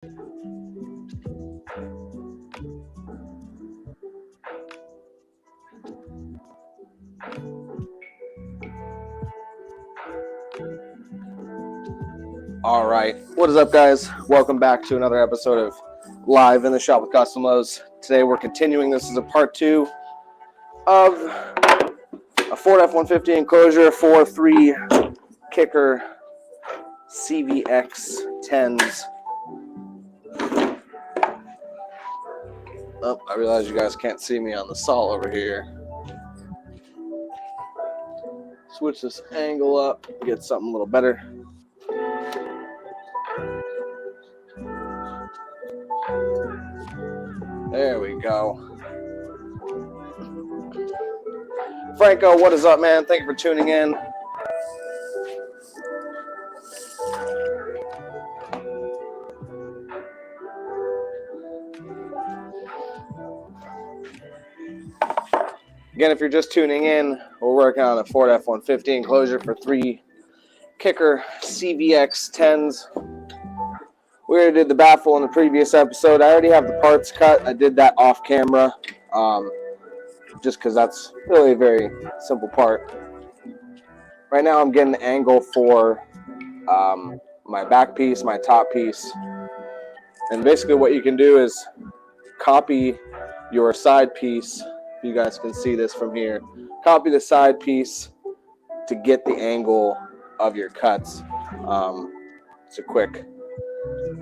All right, what is up, guys? Welcome back to another episode of Live in the Shop with CustomLowz. Today we're continuing. This is a part 2 of a Ford F-150 enclosure for 3 kicker CVX 10s. Oh, I realize you guys can't see me on the saw over here. Switch this angle up, get something a little better. There we go. Franco, what is up, man? Thank you for tuning in. Again, if you're just tuning in, we're working on a Ford F-150 enclosure for 3 kicker CVX 10s. We already did the baffle in the previous episode. I already have the parts cut. I did that off camera, just because that's really a very simple part. Right now I'm getting the angle for my back piece, my top piece. And basically what you can do is copy your side piece. You guys can see this from here. Copy the side piece to get the angle of your cuts. It's a quick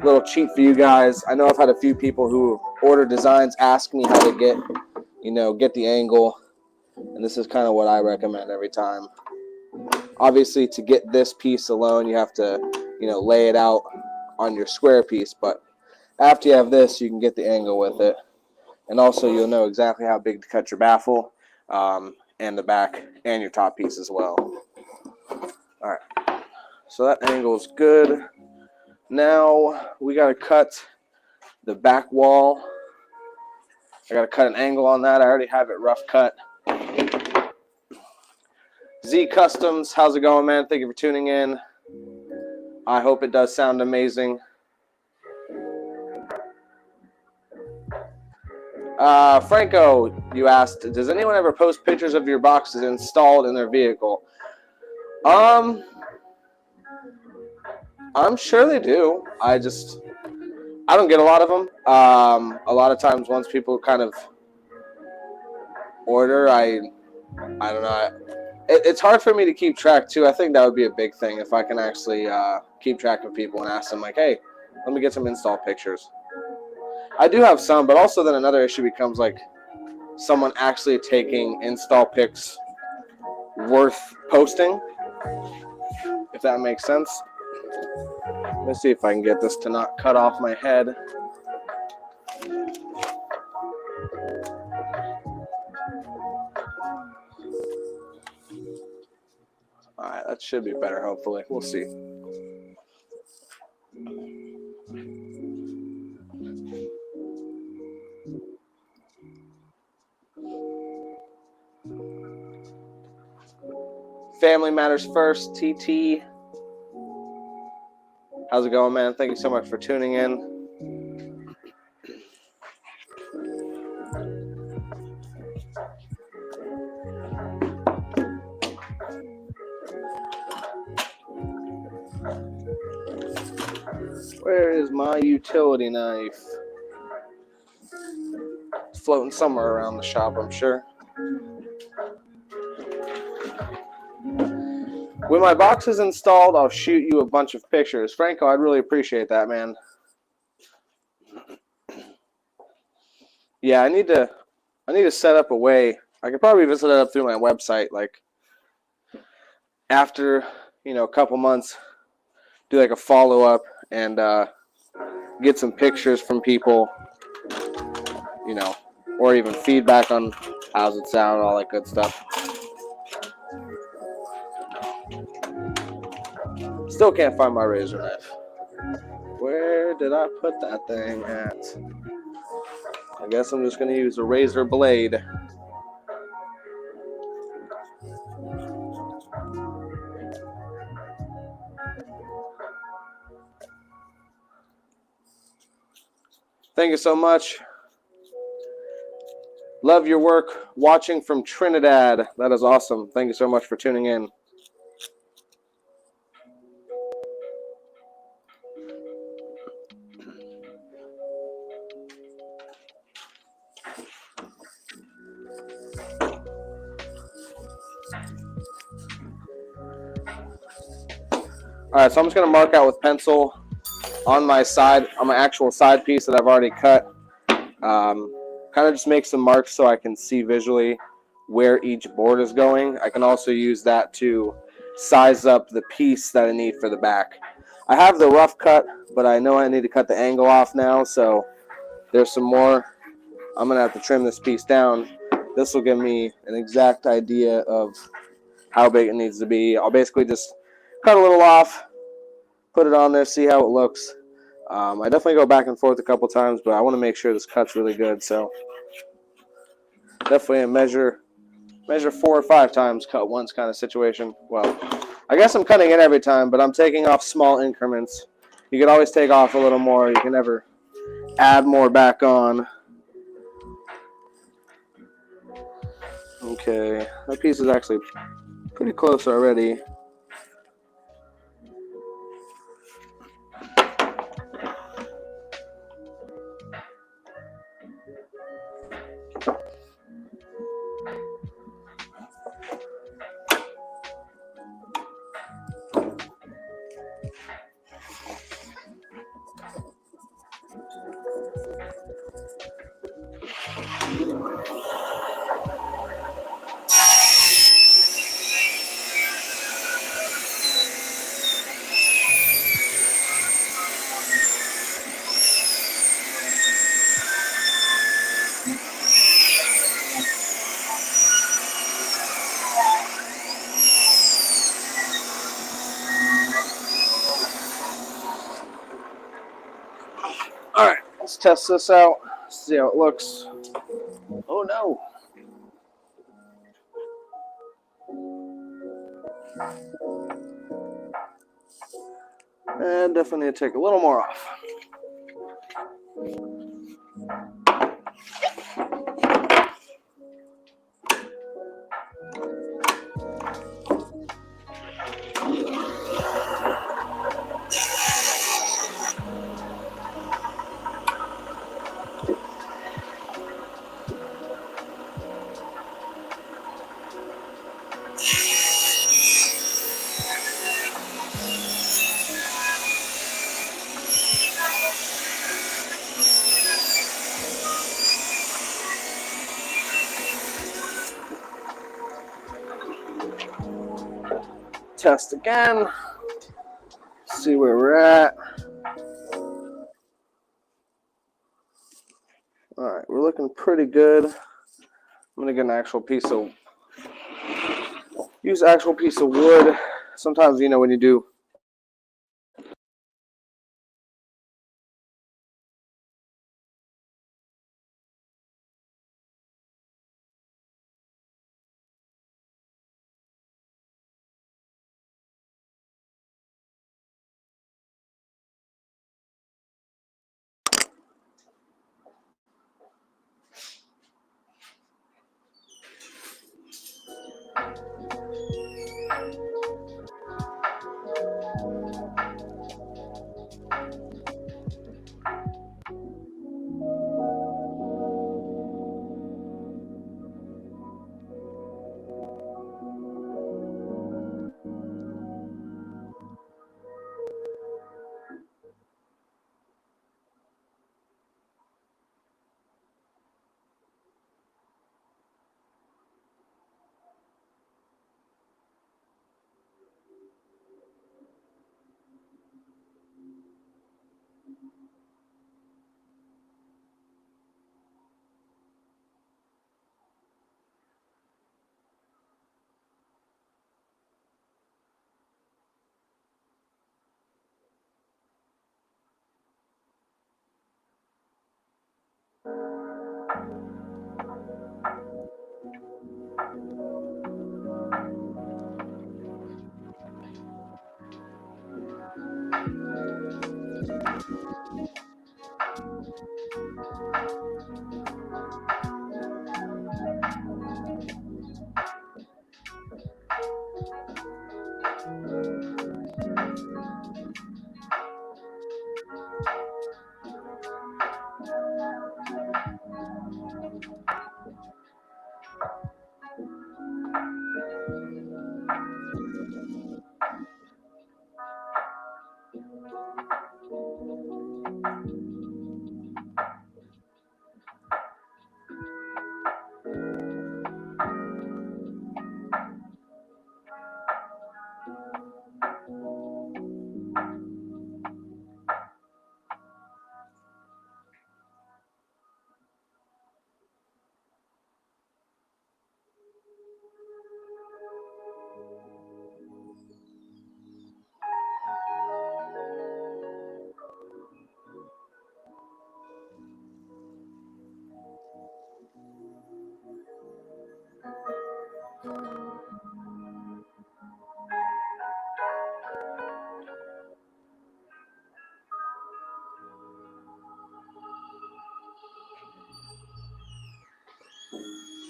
little cheat for you guys. I know I've had a few people who order designs ask me how to get the angle, and this is kind of what I recommend every time. Obviously, to get this piece alone, you have to, lay it out on your square piece, but after you have this, you can get the angle with it. And also, you'll know exactly how big to cut your baffle, and the back and your top piece as well. All right, so that angle is good. Now we got to cut the back wall. I got to cut an angle on that. I already have it rough cut. Z Customs, how's it going, man? Thank you for tuning in. I hope it does sound amazing. Franco, you asked, does anyone ever post pictures of your boxes installed in their vehicle? I'm sure they do. I don't get a lot of them. A lot of times once people kind of order, I don't know. It's hard for me to keep track too. I think that would be a big thing if I can actually keep track of people and ask them like, hey, let me get some install pictures. I do have some, but also then another issue becomes like someone actually taking install pics worth posting, if that makes sense. Let's see if I can get this to not cut off my head. All right, that should be better, hopefully. We'll see. Family matters first, TT. How's it going, man? Thank you so much for tuning in. Where is my utility knife? It's floating somewhere around the shop, I'm sure. When my box is installed, I'll shoot you a bunch of pictures. Franco, I'd really appreciate that, man. Yeah, I need to set up a way. I could probably visit it up through my website, like after, a couple months, do like a follow-up and get some pictures from people, or even feedback on how's it sound, all that good stuff. Still can't find my razor knife. Where did I put that thing at? I guess I'm just going to use a razor blade. Thank you so much. Love your work. Watching from Trinidad. That is awesome. Thank you so much for tuning in. All right, so I'm just going to mark out with pencil on my side, on my actual side piece that I've already cut. Kind of just make some marks so I can see visually where each board is going. I can also use that to size up the piece that I need for the back. I have the rough cut, but I know I need to cut the angle off now, so there's some more. I'm going to have to trim this piece down. This will give me an exact idea of how big it needs to be. I'll basically just cut a little off, put it on there, see how it looks. I definitely go back and forth a couple times, but I want to make sure this cut's really good. So definitely a measure 4 or 5 times, cut once kind of situation. Well, I guess I'm cutting it every time, but I'm taking off small increments. You can always take off a little more. You can never add more back on. Okay, that piece is actually pretty close already. All right, let's test this out, see how it looks. Oh no. And definitely need to take a little more off. Test again. See where we're at. All right, we're looking pretty good. I'm gonna get an actual piece of, use actual piece of wood. Sometimes, you know, when you do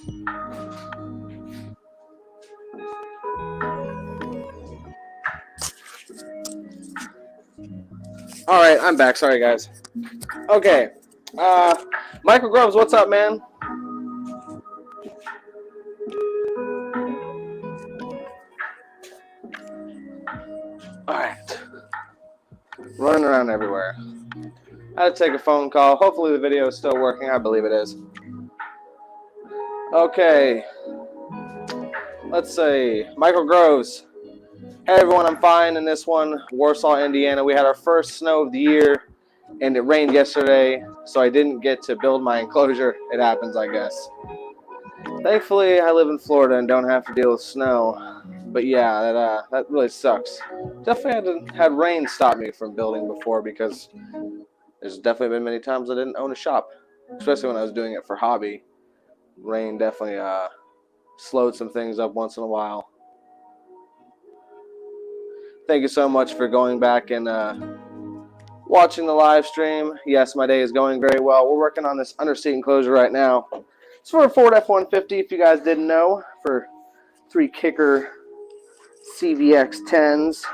All right, I'm back. Sorry, guys. Okay. Michael Groves, what's up, man? All right. Running around everywhere. I had to take a phone call. Hopefully the video is still working. I believe it is. Okay. Let's see. Michael Groves. Hey, everyone. I'm fine in this one. Warsaw, Indiana. We had our first snow of the year, and it rained yesterday, so I didn't get to build my enclosure. It happens, I guess. Thankfully, I live in Florida and don't have to deal with snow. But yeah, that really sucks. Definitely had rain stop me from building before, because there's definitely been many times I didn't own a shop, especially when I was doing it for hobby. Rain definitely slowed some things up once in a while. Thank you so much for going back and watching the live stream. Yes, my day is going very well. We're working on this underseat enclosure right now. It's for a Ford F150, if you guys didn't know, for 3 kicker CVX 10s.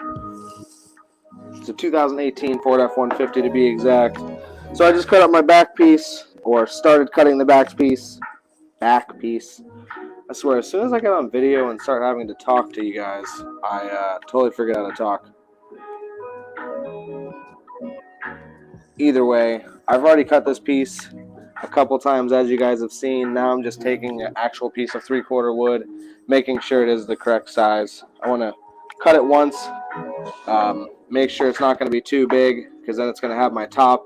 It's a 2018 Ford F150 to be exact. So I just cut up my back piece, or started cutting the back piece. I swear, as soon as I get on video and start having to talk to you guys, I totally forget how to talk. Either way, I've already cut this piece a couple times, as you guys have seen. Now I'm just taking an actual piece of 3/4 wood, making sure it is the correct size. I want to cut it once, make sure it's not going to be too big, because then it's going to have my top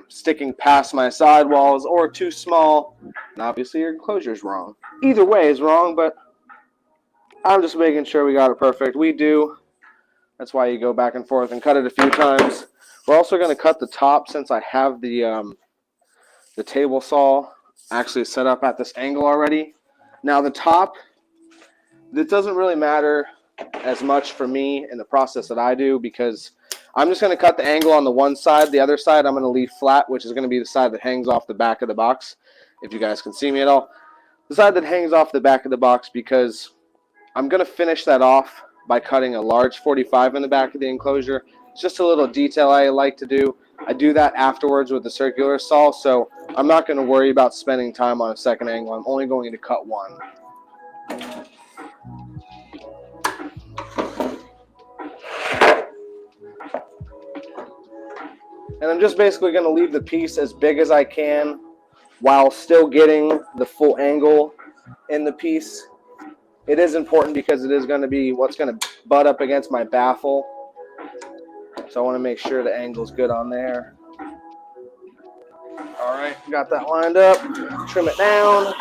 sticking past my sidewalls, or too small, and obviously your enclosure is wrong. Either way is wrong, but I'm just making sure we got it perfect. We do. That's why you go back and forth and cut it a few times. We're also going to cut the top, since I have the table saw actually set up at this angle already. Now the top, it doesn't really matter as much for me in the process that I do, because I'm just going to cut the angle on the one side. The other side I'm going to leave flat, which is going to be the side that hangs off the back of the box, if you guys can see me at all. The side that hangs off the back of the box, because I'm going to finish that off by cutting a large 45 in the back of the enclosure. It's just a little detail I like to do. I do that afterwards with the circular saw, so I'm not going to worry about spending time on a second angle. I'm only going to cut one. And I'm just basically going to leave the piece as big as I can while still getting the full angle in the piece. It is important, because it is going to be what's going to butt up against my baffle. So I want to make sure the angle's good on there. All right, got that lined up. Trim it down.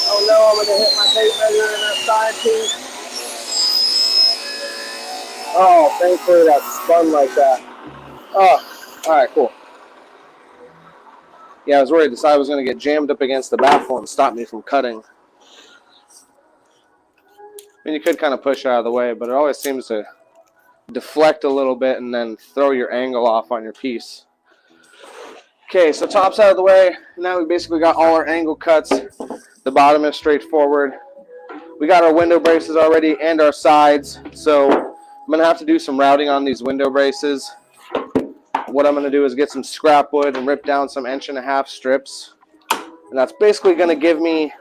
Oh no, I'm going to hit my tape measure in that side piece. Oh, thankfully that spun like that. Oh, all right, cool. Yeah, I was worried the side was going to get jammed up against the baffle and stop me from cutting. I mean, you could kind of push it out of the way, but it always seems to deflect a little bit and then throw your angle off on your piece. Okay, so top's out of the way. Now we basically got all our angle cuts. The bottom is straightforward. We got our window braces already and our sides, so I'm going to have to do some routing on these window braces. What I'm going to do is get some scrap wood and rip down some 1.5-inch strips. And that's basically going to give me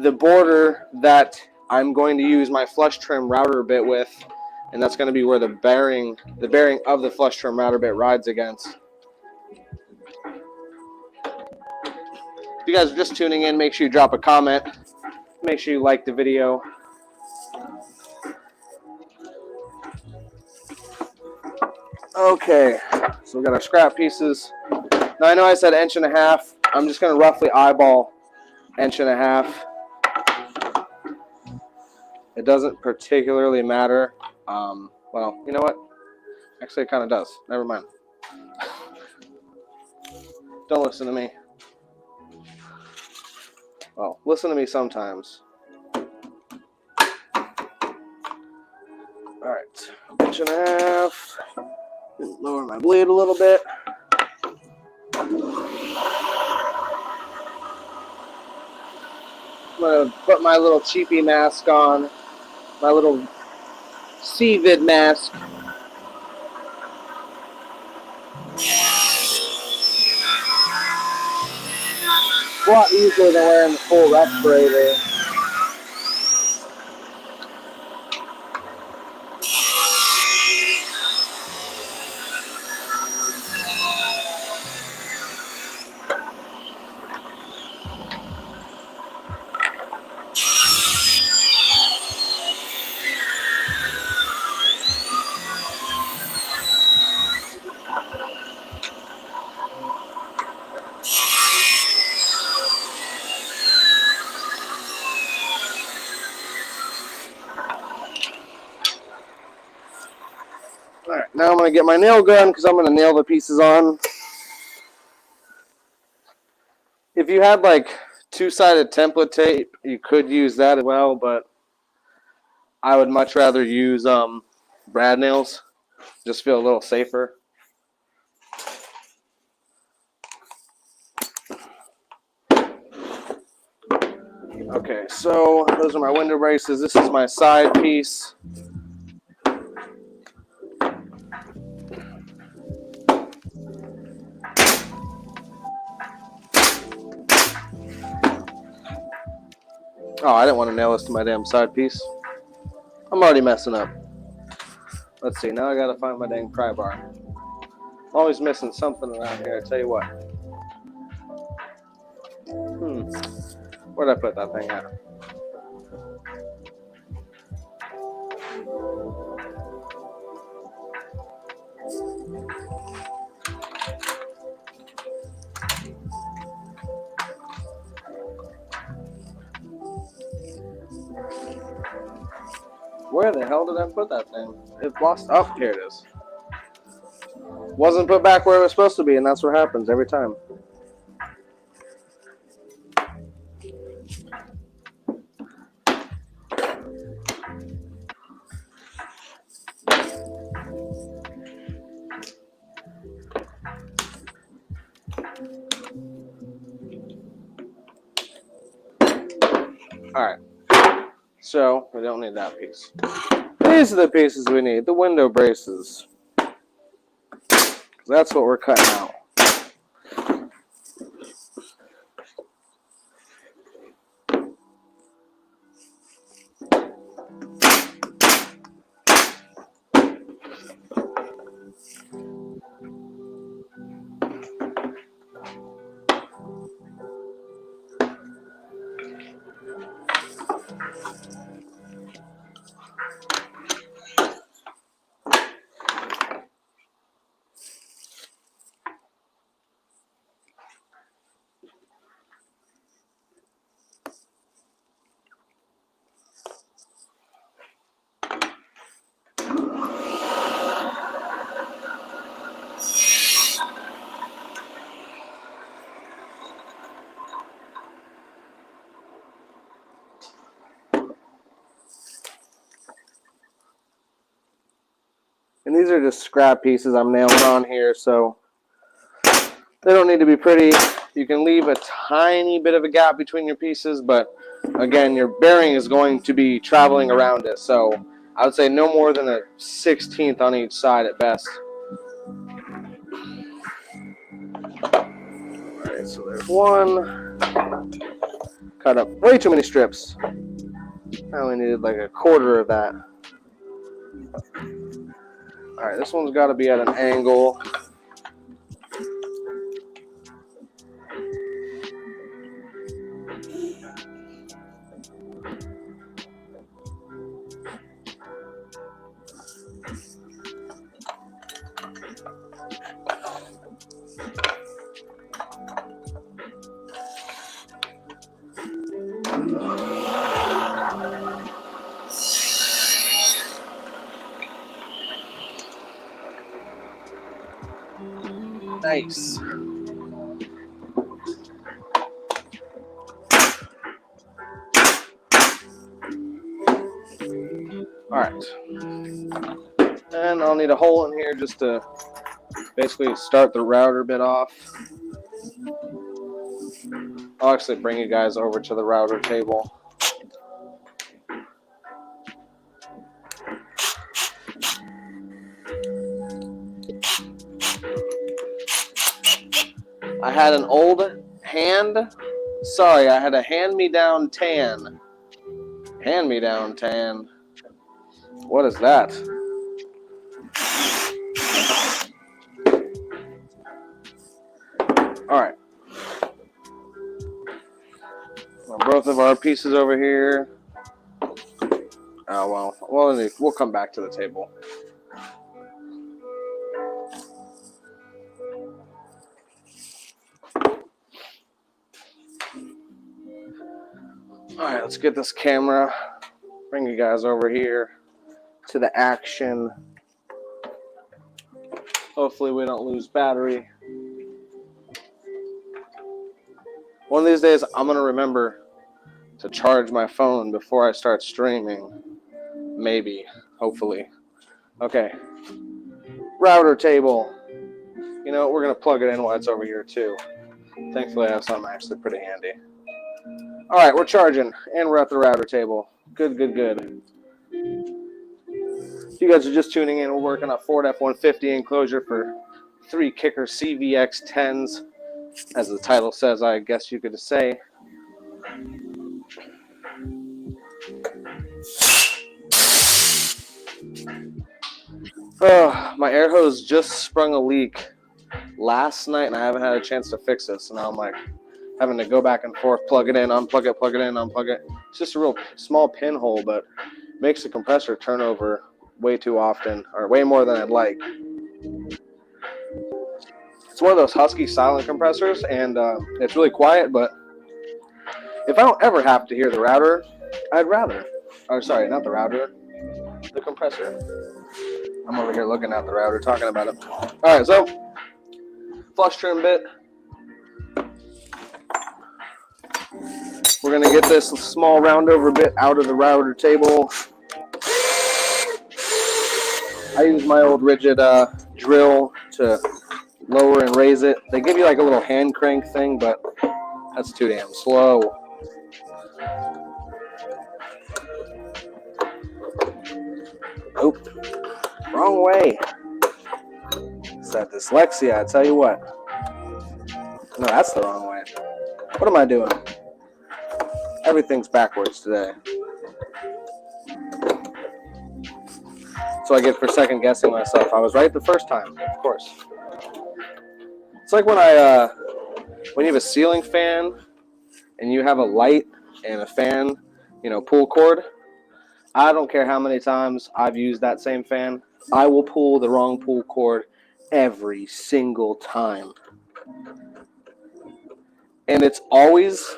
the border that I'm going to use my flush trim router bit with. And that's going to be where the bearing of the flush trim router bit rides against. If you guys are just tuning in, make sure you drop a comment. Make sure you like the video. Okay, so we got our scrap pieces. Now I know I said 1.5 inch. I'm just going to roughly eyeball 1.5 inch. It doesn't particularly matter. Well, you know what? Actually, it kind of does. Never mind. Don't listen to me. Well, listen to me sometimes. 1.5 inches. Lower my blade a little bit. I'm going to put my little cheapy mask on, my little CVID mask. A lot easier than wearing the full respirator. Alright, now I'm going to get my nail gun because I'm going to nail the pieces on. If you had like two-sided template tape, you could use that as well, but I would much rather use brad nails. Just feel a little safer. Okay, so those are my window braces. This is my side piece. Oh, I didn't want to nail this to my damn side piece. I'm already messing up. Let's see, now I gotta find my dang pry bar. I'm always missing something around here, I tell you what. Where'd I put that thing at? Where the hell did I put that thing? It lost. Oh, here it is. Wasn't put back where it was supposed to be, and that's what happens every time. Alright. So, we don't need that piece. These are the pieces we need, the window braces. That's what we're cutting out. And these are just scrap pieces I'm nailing on here, so they don't need to be pretty. You can leave a tiny bit of a gap between your pieces, but again, your bearing is going to be traveling around it, so I would say no more than a 1/16 on each side at best. Alright, so there's one. Cut up way too many strips. I only needed like a quarter of that. Alright, this one's got to be at an angle. Nice. All right. And I'll need a hole in here just to basically start the router bit off. I'll actually bring you guys over to the router table. I had an old I had a hand-me-down tan. Hand-me-down tan. What is that? Alright. Both of our pieces over here. Oh, well, we'll come back to the table. Alright, let's get this camera. Bring you guys over here to the action. Hopefully we don't lose battery. One of these days, I'm going to remember to charge my phone before I start streaming. Maybe. Hopefully. Okay. Router table. You know, we're going to plug it in while it's over here, too. Thankfully, I have something actually pretty handy. Alright, we're charging, and we're at the router table. Good, good, good. If you guys are just tuning in, we're working on a Ford F-150 enclosure for 3 kicker CVX 10s. As the title says, I guess you could say. Oh, my air hose just sprung a leak last night, and I haven't had a chance to fix this. So now I'm like having to go back and forth, plug it in, unplug it, plug it in, unplug it. It's just a real small pinhole, but makes the compressor turn over way too often, or way more than I'd like. It's one of those husky silent compressors, and it's really quiet, but if I don't ever have to hear the router, I'd rather. Or sorry, not the router, the compressor. I'm over here looking at the router, talking about it. Alright, so flush trim bit. We're going to get this small roundover bit out of the router table. I use my old rigid drill to lower and raise it. They give you like a little hand crank thing, but that's too damn slow. Nope. Wrong way. It's that dyslexia, I tell you what. No, that's the wrong way. What am I doing? Everything's backwards today. So I get for second guessing myself. I was right the first time, of course. It's like when when you have a ceiling fan and you have a light and a fan, you know, pull cord. I don't care how many times I've used that same fan. I will pull the wrong pull cord every single time. And it's always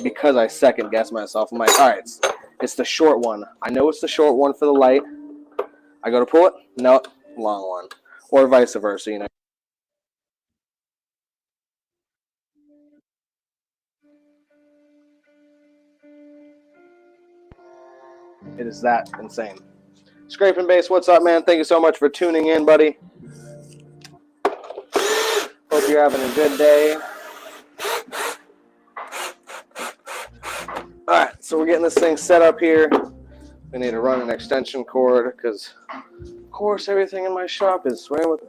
because I second guess myself. I'm like, all right, it's the short one. I know it's the short one for the light. I go to pull it. Nope, long one. Or vice versa, you know. It is that insane. Scraping Base, what's up, man? Thank you so much for tuning in, buddy. Hope you're having a good day. Alright, so we're getting this thing set up here. We need to run an extension cord because, of course, everything in my shop is ran with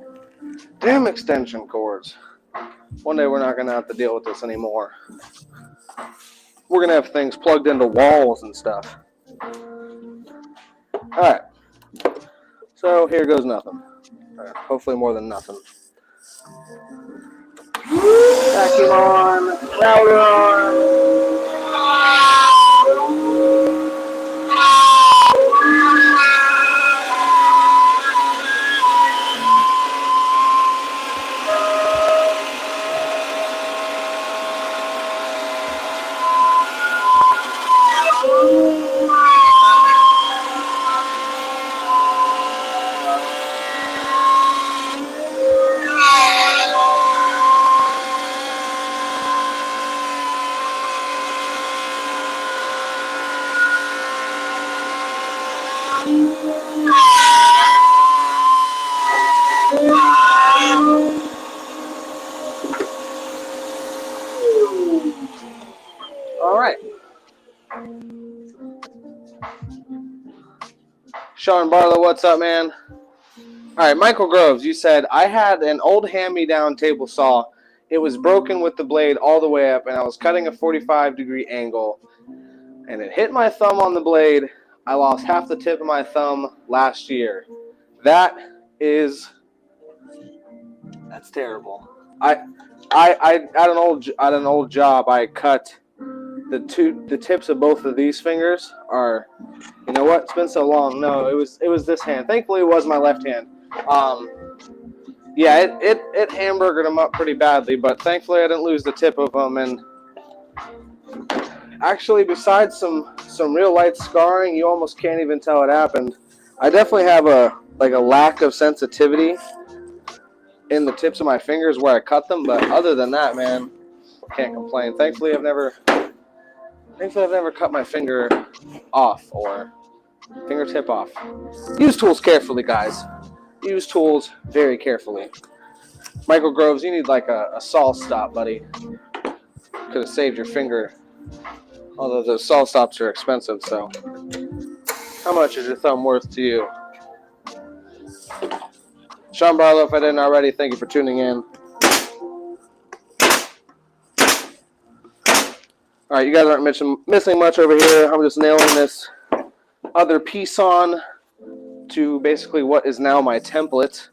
damn extension cords. One day we're not going to have to deal with this anymore. We're going to have things plugged into walls and stuff. Alright, so here goes nothing. Right, hopefully more than nothing. Vacuum on, router on. Sean Barlow, what's up, man? All right, Michael Groves, you said, I had an old hand-me-down table saw. It was broken with the blade all the way up, and I was cutting a 45-degree angle, and it hit my thumb on the blade. I lost half the tip of my thumb last year. That's terrible. At an old job, I cut the tips of both of these fingers are, you know what? It's been so long. No, it was this hand. Thankfully, it was my left hand. Yeah, it hamburgered them up pretty badly, but thankfully I didn't lose the tip of them. And actually, besides some real light scarring, you almost can't even tell it happened. I definitely have a lack of sensitivity in the tips of my fingers where I cut them, but other than that, man, can't complain. Thankfully, I've never cut my finger off or fingertip off. Use tools carefully, guys. Use tools very carefully. Michael Groves, you need like a saw stop, buddy. Could have saved your finger. Although those saw stops are expensive, so. How much is your thumb worth to you? Sean Barlow, if I didn't already, thank you for tuning in. All right, you guys aren't missing much over here. I'm just nailing this other piece on to basically what is now my template.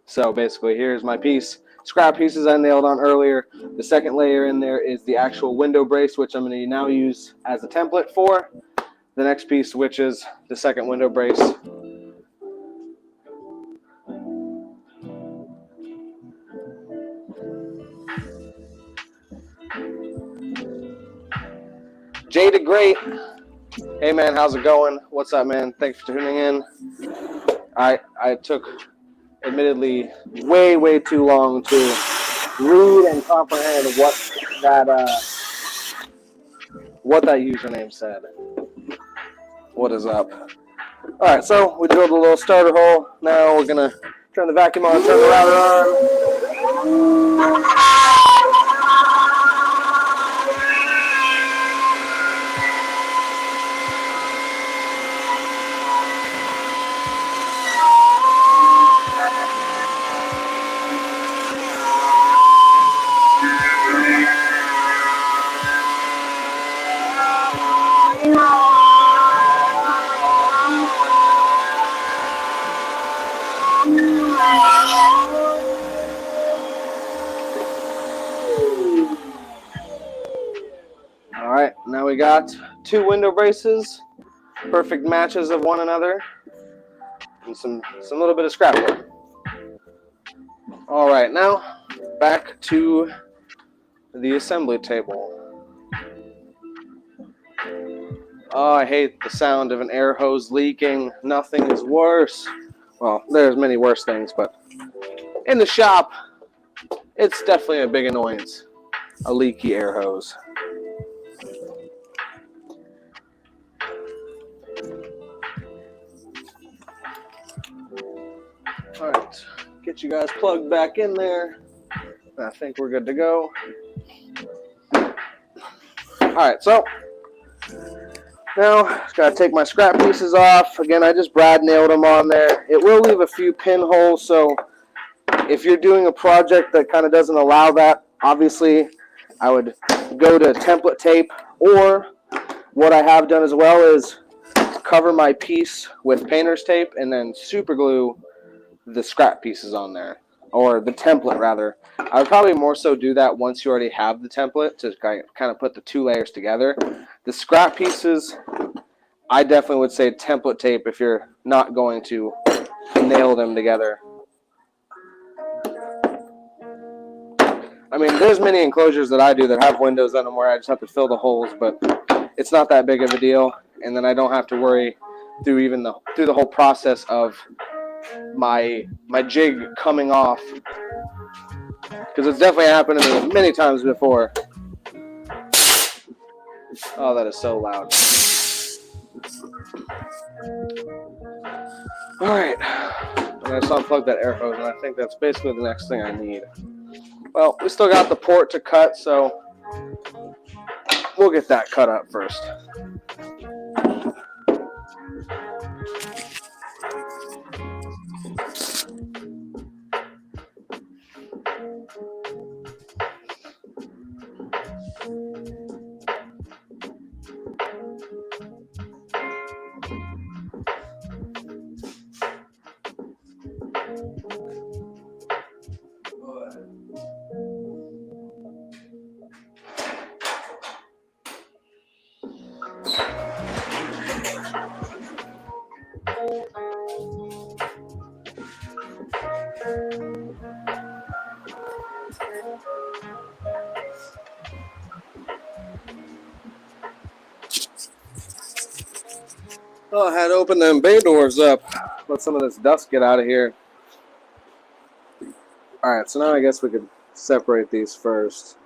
So basically, here's my piece. Scrap pieces I nailed on earlier. The second layer in there is the actual window brace, which I'm going to now use as a template for the next piece, which is the second window brace. Jay the Great. Hey man, how's it going? What's up, man? Thanks for tuning in. I took admittedly way too long to read and comprehend what that username said. What is up? All right, so we drilled a little starter hole. Now we're gonna turn the vacuum on, turn the router on. Now we got two window braces, perfect matches of one another, and some little bit of scrap work. All right, now back to the assembly table. Oh, I hate the sound of an air hose leaking. Nothing is worse. Well, there's many worse things, but in the shop, it's definitely a big annoyance, a leaky air hose. All right, get you guys plugged back in there. I think we're good to go. All right, so now just gotta take my scrap pieces off. Again, I just brad nailed them on there. It will leave a few pinholes, so if you're doing a project that kind of doesn't allow that, obviously I would go to template tape, or what I have done as well is cover my piece with painter's tape and then super glue the scrap pieces on there, or the template rather. I would probably more so do that once you already have the template to kind of put the two layers together. The scrap pieces, I definitely would say template tape if you're not going to nail them together. I mean, there's many enclosures that I do that have windows in them where I just have to fill the holes, but it's not that big of a deal, and then I don't have to worry through the whole process of my jig coming off, because it's definitely happened to me many times before. Oh, that is so loud. All right, I'm gonna just unplug that air hose, and I think that's basically the next thing I need. Well, we still got the port to cut, so We'll get that cut up first. Oh, I had to open them bay doors up. Let some of this dust get out of here. Alright, so now I guess we could separate these first.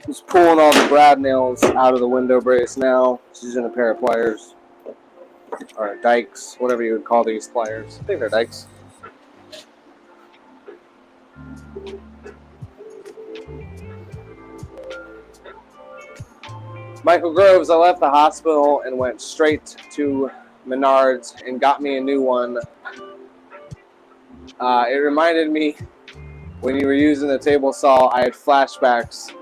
Just pulling all the brad nails out of the window brace now. Just using a pair of pliers. Or dikes, whatever you would call these pliers. I think they're dikes. Michael Groves, I left the hospital and went straight to Menards and got me a new one. It reminded me when you were using the table saw, I had flashbacks.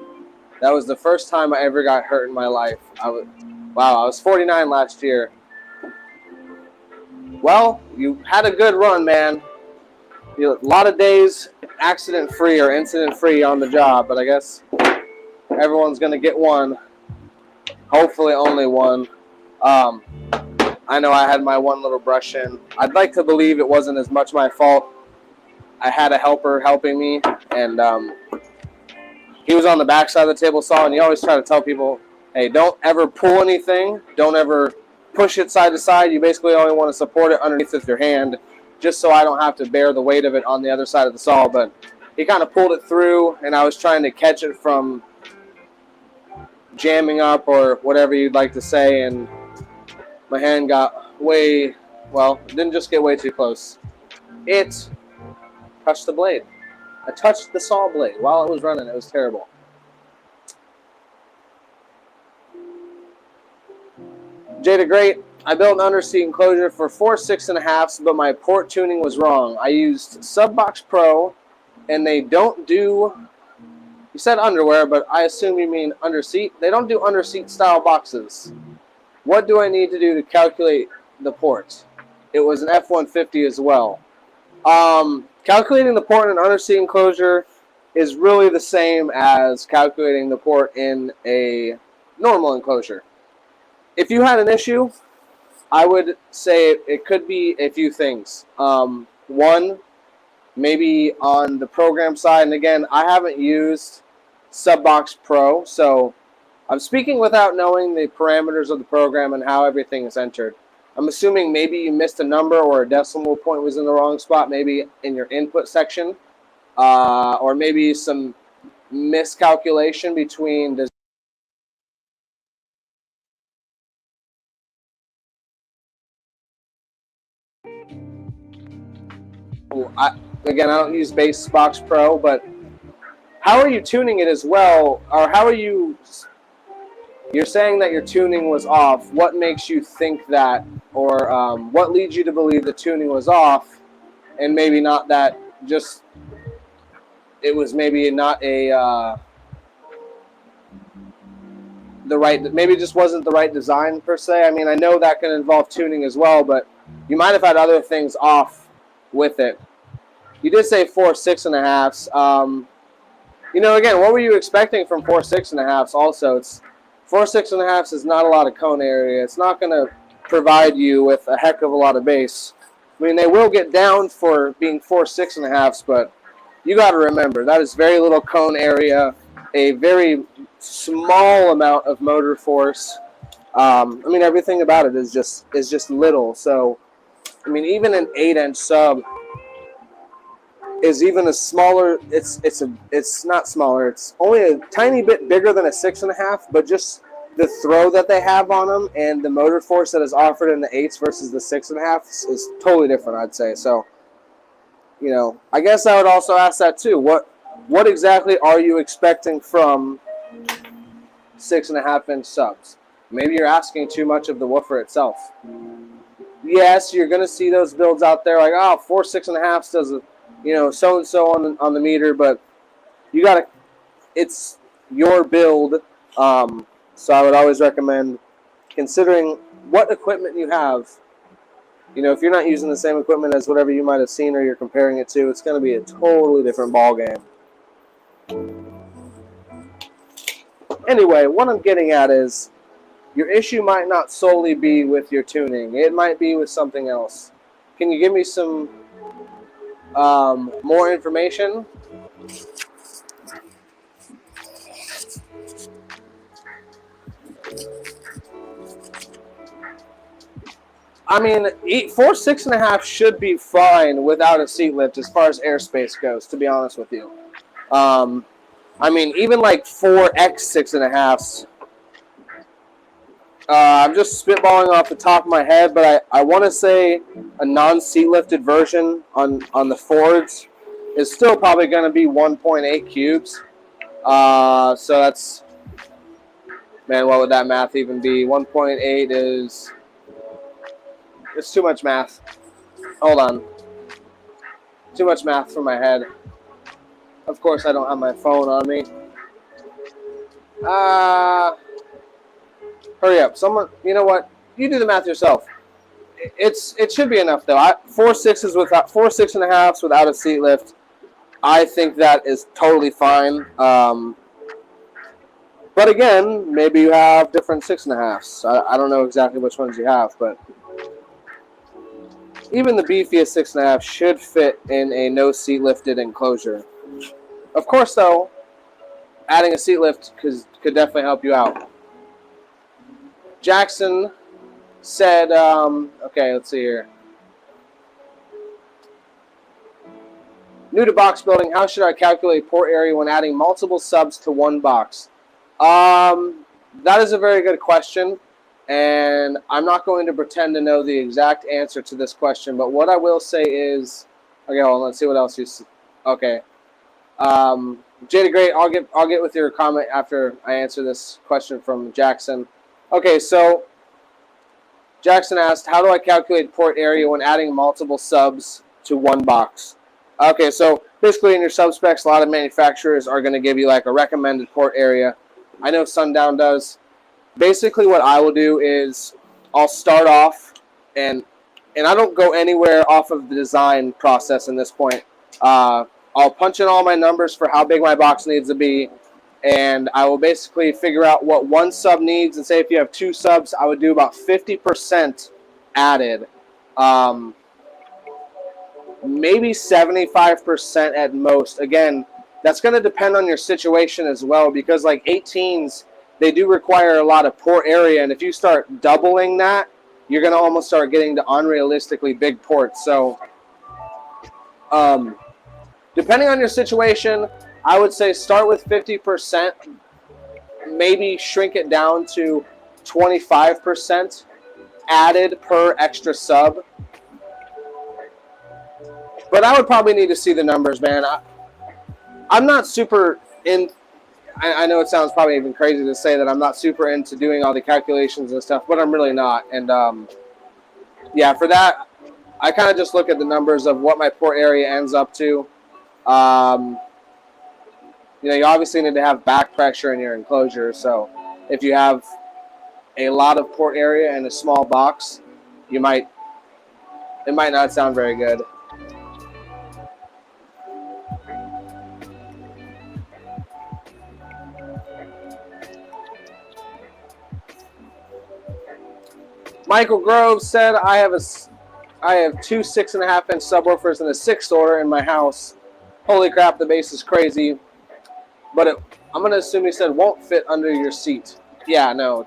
That was the first time I ever got hurt in my life. I was 49 last year. Well, you had a good run, man. A lot of days accident-free or incident-free on the job, but I guess everyone's going to get one. Hopefully only one. I know I had my one little brush in. I'd like to believe it wasn't as much my fault. I had a helper helping me, and he was on the back side of the table saw, and you always try to tell people, hey, don't ever pull anything. Don't ever push it side to side. You basically only want to support it underneath with your hand, just so I don't have to bear the weight of it on the other side of the saw. But he kind of pulled it through, and I was trying to catch it from jamming up or whatever you'd like to say, and my hand got it didn't just get way too close. It touched the blade. I touched the saw blade while it was running. It was terrible. Jada Great, I built an underseat enclosure for 4 6.5s, but my port tuning was wrong. I used Subbox Pro, and they don't do, you said underwear, but I assume you mean underseat. They don't do underseat style boxes. What do I need to do to calculate the port? It was an F150 as well. Calculating the port in an underseat enclosure is really the same as calculating the port in a normal enclosure. If you had an issue, I would say it could be a few things. One, maybe on the program side, and again, I haven't used Subbox Pro, so I'm speaking without knowing the parameters of the program and how everything is entered. I'm assuming maybe you missed a number or a decimal point was in the wrong spot, maybe in your input section, or maybe some miscalculation between the again, I don't use Base Box Pro, but how are you tuning it as well? Or how are you're saying that your tuning was off. What makes you think that? Or what leads you to believe the tuning was off and maybe not that, just it was maybe not maybe it just wasn't the right design per se. I mean, I know that can involve tuning as well, but you might have had other things off with it. You did say 4 6.5s. Again, what were you expecting from 4 6.5s? Also, it's 4 6.5s is not a lot of cone area. It's not going to provide you with a heck of a lot of bass. I mean, they will get down for being 4 6.5s, but you got to remember that is very little cone area, a very small amount of motor force, I mean, everything about it is just little. So, I mean, even an 8-inch sub is even a smaller. It's not smaller. It's only a tiny bit bigger than a 6.5, but just the throw that they have on them and the motor force that is offered in the 8s versus the 6.5 is totally different, I'd say. So, you know, I guess I would also ask that too. What exactly are you expecting from 6.5-inch subs? Maybe you're asking too much of the woofer itself. Yes, you're going to see those builds out there like, oh, 4 6.5s does, you know, so and so on the meter, but you got to. It's your build. So I would always recommend considering what equipment you have. You know, if you're not using the same equipment as whatever you might have seen or you're comparing it to, it's going to be a totally different ball game. Anyway, what I'm getting at is your issue might not solely be with your tuning. It might be with something else. Can you give me some more information? I mean, 4 6.5 should be fine without a seat lift as far as airspace goes, to be honest with you. I mean, even like 4X 6.5s. I'm just spitballing off the top of my head, but I want to say a non-seat lifted version on the Fords is still probably going to be 1.8 cubes. So that's, man, what would that math even be? 1.8 is, it's too much math. Hold on. Too much math for my head. Of course, I don't have my phone on me. Hurry up. Someone, you know what? You do the math yourself. It should be enough, though. 4 6.5s without a seat lift, I think that is totally fine. But again, maybe you have different 6.5s. I don't know exactly which ones you have, but even the beefiest 6.5 should fit in a no seat lifted enclosure. Of course, though, adding a seat lift could definitely help you out. Jackson said, okay, let's see here. New to box building, how should I calculate port area when adding multiple subs to one box? That is a very good question, and I'm not going to pretend to know the exact answer to this question, but what I will say is, okay, hold on, let's see what else you see. Okay. Jada Great, I'll get with your comment after I answer this question from Jackson. Okay, so Jackson asked, how do I calculate port area when adding multiple subs to one box? Okay, so basically in your sub specs, a lot of manufacturers are going to give you like a recommended port area. I know Sundown does. Basically what I will do is I'll start off, and I don't go anywhere off of the design process in this point. I'll punch in all my numbers for how big my box needs to be, and I will basically figure out what one sub needs, and say if you have 2 subs, I would do about 50% added. Maybe 75% at most. Again, that's going to depend on your situation as well, because like 18s, they do require a lot of port area, and if you start doubling that, you're going to almost start getting to unrealistically big ports. So, depending on your situation, I would say start with 50%, maybe shrink it down to 25% added per extra sub. But I would probably need to see the numbers, man. I'm not super in. I know it sounds probably even crazy to say that I'm not super into doing all the calculations and stuff, but I'm really not. And yeah, for that, I kind of just look at the numbers of what my port area ends up to. You know, you obviously need to have back pressure in your enclosure. So if you have a lot of port area in a small box, it might not sound very good. Michael Grove said, I have 2 6.5-inch subwoofers and a 6th order in my house. Holy crap, the bass is crazy. But I'm going to assume he said won't fit under your seat. Yeah, no.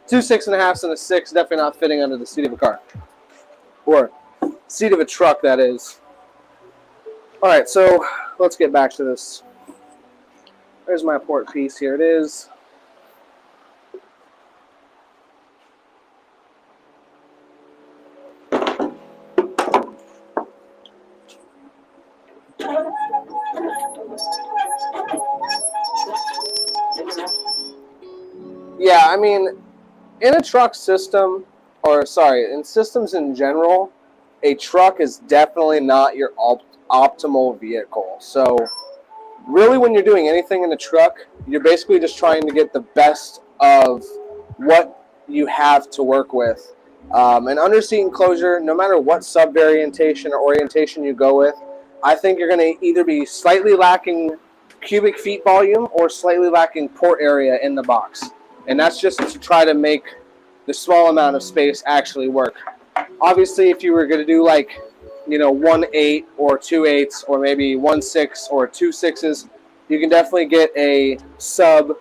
Two 6.5s and a 6 definitely not fitting under the seat of a car. Or seat of a truck, that is. All right, so let's get back to this. There's my port piece. Here it is. Yeah, I mean, in a truck system, or sorry, in systems in general, a truck is definitely not your optimal vehicle. So really, when you're doing anything in a truck, you're basically just trying to get the best of what you have to work with. An underseat enclosure, no matter what sub-variantation or orientation you go with, I think you're going to either be slightly lacking cubic feet volume or slightly lacking port area in the box. And that's just to try to make the small amount of space actually work. Obviously, if you were going to do like, 1/8 or 2/8 or maybe 1/6 or 2/6s, you can definitely get a sub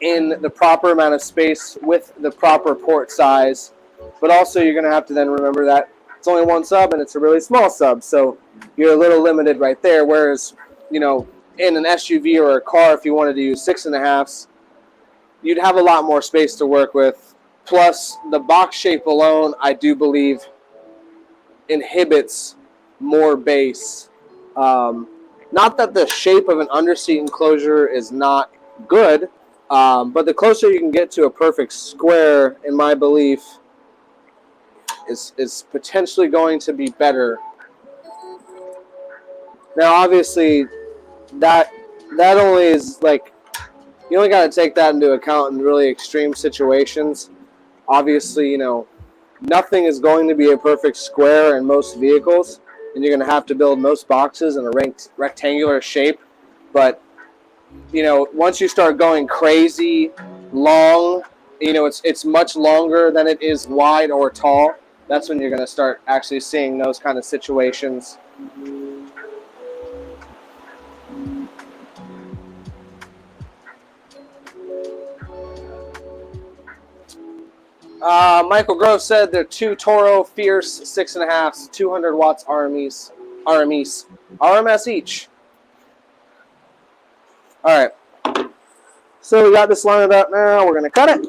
in the proper amount of space with the proper port size. But also, you're going to have to then remember that it's only one sub and it's a really small sub, so you're a little limited right there. Whereas, in an SUV or a car, if you wanted to use 6.5s, you'd have a lot more space to work with. Plus, the box shape alone, I do believe, inhibits more bass. Not that the shape of an underseat enclosure is not good, but the closer you can get to a perfect square, in my belief, is potentially going to be better. Now, obviously, that only is like, you only got to take that into account in really extreme situations. Obviously, nothing is going to be a perfect square in most vehicles, and you're going to have to build most boxes in a rectangular shape. But, once you start going crazy long, it's much longer than it is wide or tall. That's when you're going to start actually seeing those kind of situations. Michael Grove said they're two Toro Fierce 6.5s, 200 watts RMS each. All right. So we got this lined up now. We're going to cut it.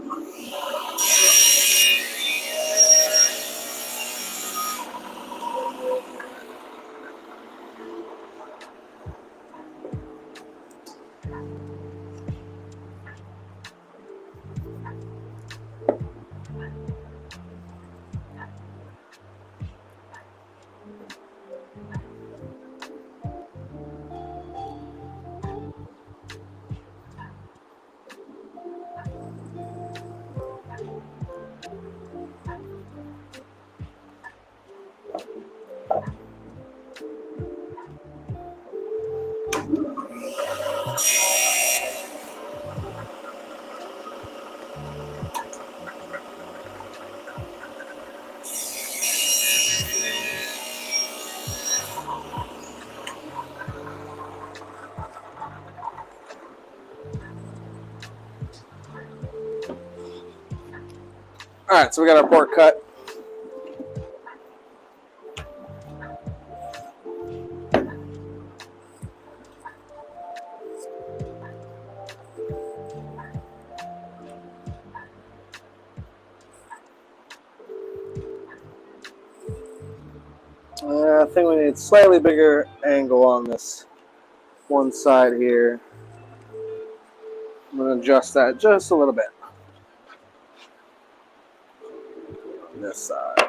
All right, so we got our port cut. I think we need slightly bigger angle on this one side here. I'm going to adjust that just a little bit. On this side.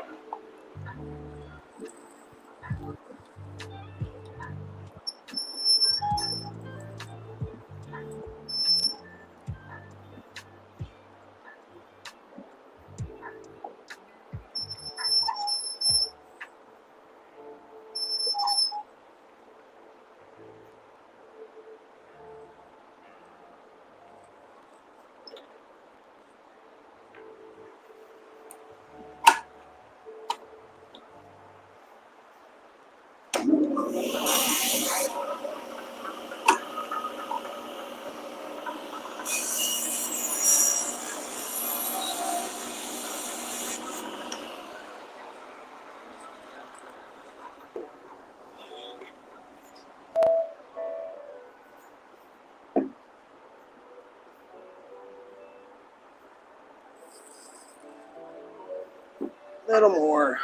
Little more.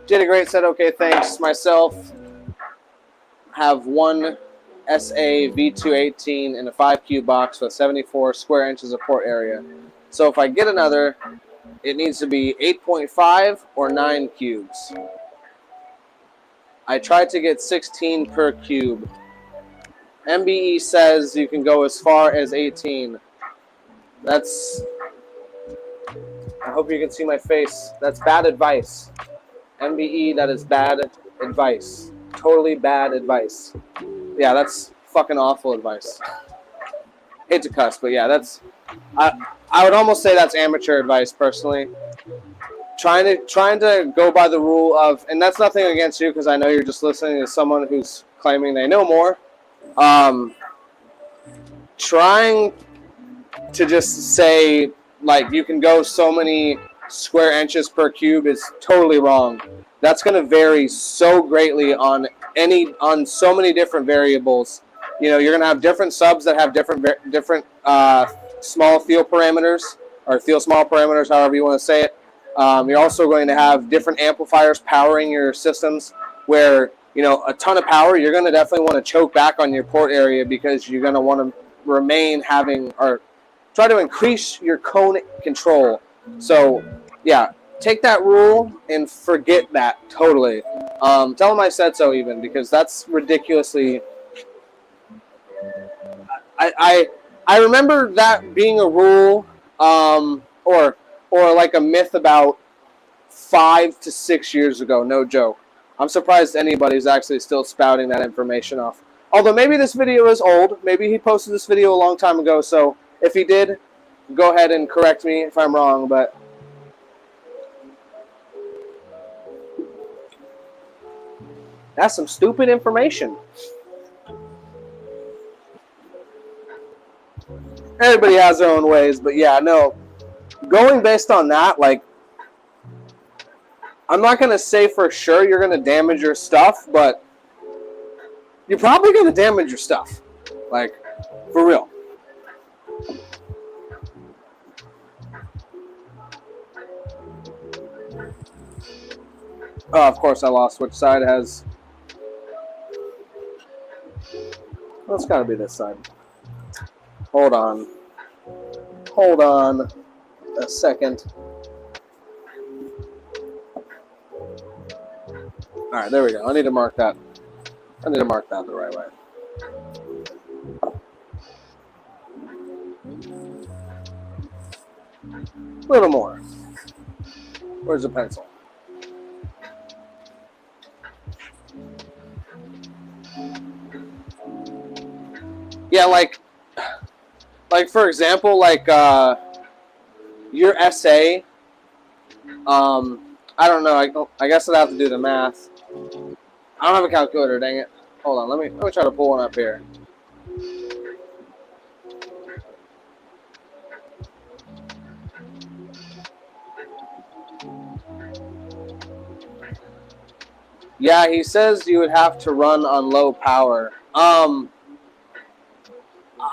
Did a great set. Okay, thanks. Myself have one SA V218 in a 5 cube box with 74 square inches of port area. So if I get another, it needs to be 8.5 or 9 cubes. I tried to get 16 per cube. MBE says you can go as far as 18. That's... I hope you can see my face. That's bad advice. MBE, that is bad advice. Totally bad advice. Yeah, that's fucking awful advice. Hate to cuss, but yeah, that's... I would almost say that's amateur advice, personally. Trying to go by the rule of... And that's nothing against you, because I know you're just listening to someone who's claiming they know more. Trying to just say, like, you can go so many square inches per cube is totally wrong. That's going to vary so greatly on so many different variables. You know, you're going to have different subs that have different small field parameters, or field small parameters, however you want to say it. You're also going to have different amplifiers powering your systems, where, you know, a ton of power, you're going to definitely want to choke back on your port area, because you're going to want to remain having, or try to increase your cone control. So, yeah, take that rule and forget that totally. Tell them I said so, even, because that's ridiculously... I remember that being a rule, or like a myth about 5 to 6 years ago, no joke. I'm surprised anybody's actually still spouting that information off. Although maybe this video is old. Maybe he posted this video a long time ago, so if he did, go ahead and correct me if I'm wrong, but... That's some stupid information. Everybody has their own ways, but yeah, no. Going based on that, like, I'm not going to say for sure you're going to damage your stuff, but you're probably going to damage your stuff. Like, for real. Oh, of course I lost which side has... Well, it's got to be this side. Hold on. Hold on a second. Alright, there we go. I need to mark that. I need to mark that the right way. A little more. Where's the pencil? Yeah, like for example, like your SA, I don't know, I guess I'd have to do the math. I don't have a calculator, dang it. Hold on, let me try to pull one up here. Yeah, he says you would have to run on low power.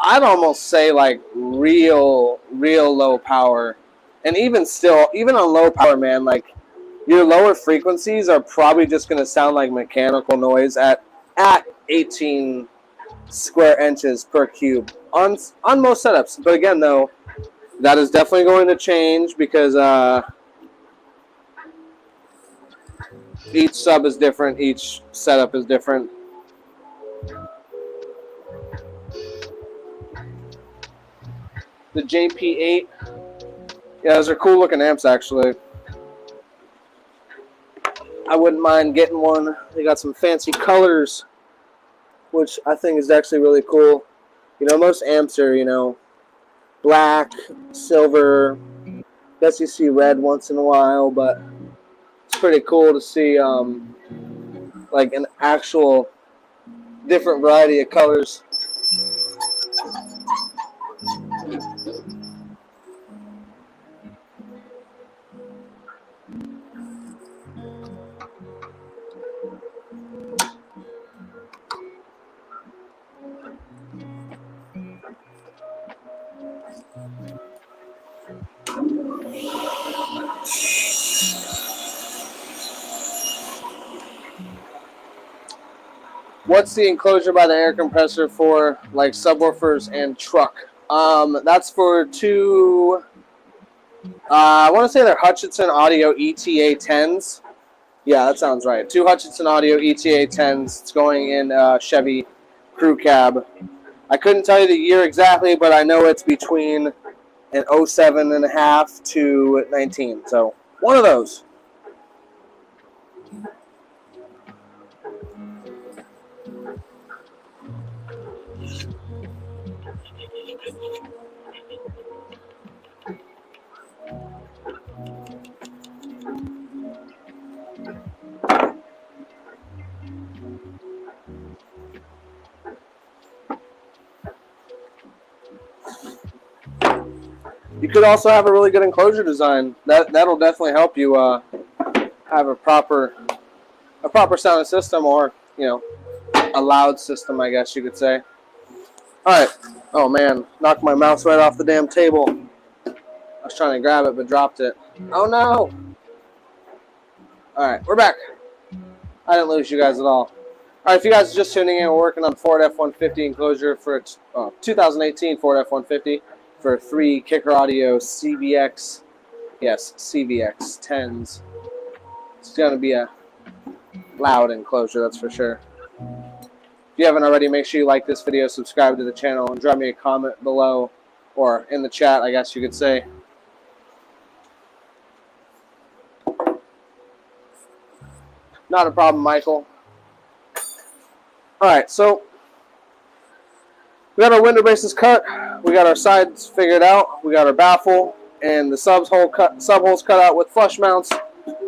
I'd almost say like real low power. And even still, even on low power, man, like your lower frequencies are probably just going to sound like mechanical noise at 18 square inches per cube on most setups. But again, though, that is definitely going to change because each sub is different, each setup is different. The JP8, yeah, those are cool looking amps actually. I wouldn't mind getting one. They got some fancy colors, which I think is actually really cool. You know, most amps are, you know, black, silver. Guess you see red once in a while, but it's pretty cool to see like an actual different variety of colors. What's the enclosure by the air compressor for, like, subwoofers and truck? That's for two, I want to say they're Hutchinson Audio ETA 10s. Yeah, that sounds right. Two Hutchinson Audio ETA 10s. It's going in Chevy crew cab. I couldn't tell you the year exactly, but I know it's between an 07.5 to 19. So one of those. You could also have a really good enclosure design. That'll definitely help you have a proper sounding system, or a loud system, I guess you could say. All right. Oh man, knocked my mouse right off the damn table. I was trying to grab it but dropped it. Oh no. All right, we're back. I didn't lose you guys at all. All right, if you guys are just tuning in, we're working on Ford F150 enclosure for a 2018 Ford F150 for 3 Kicker Audio CVX, yes, CVX 10s. It's going to be a loud enclosure, that's for sure. If you haven't already, make sure you like this video, subscribe to the channel, and drop me a comment below, or in the chat, I guess you could say. Not a problem, Michael. Alright, so we got our window bases cut, we got our sides figured out, we got our baffle and the subholes cut out with flush mounts.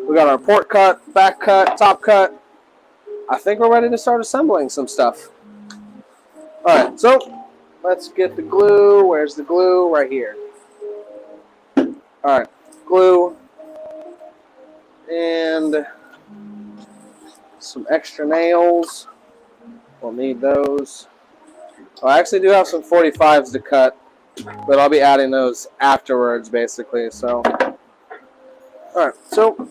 We got our port cut, back cut, top cut. I think we're ready to start assembling some stuff. Alright, so let's get the glue. Where's the glue? Right here. Alright, glue and some extra nails. We'll need those. I actually do have some 45s to cut, but I'll be adding those afterwards, basically. So, all right. So,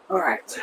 all right.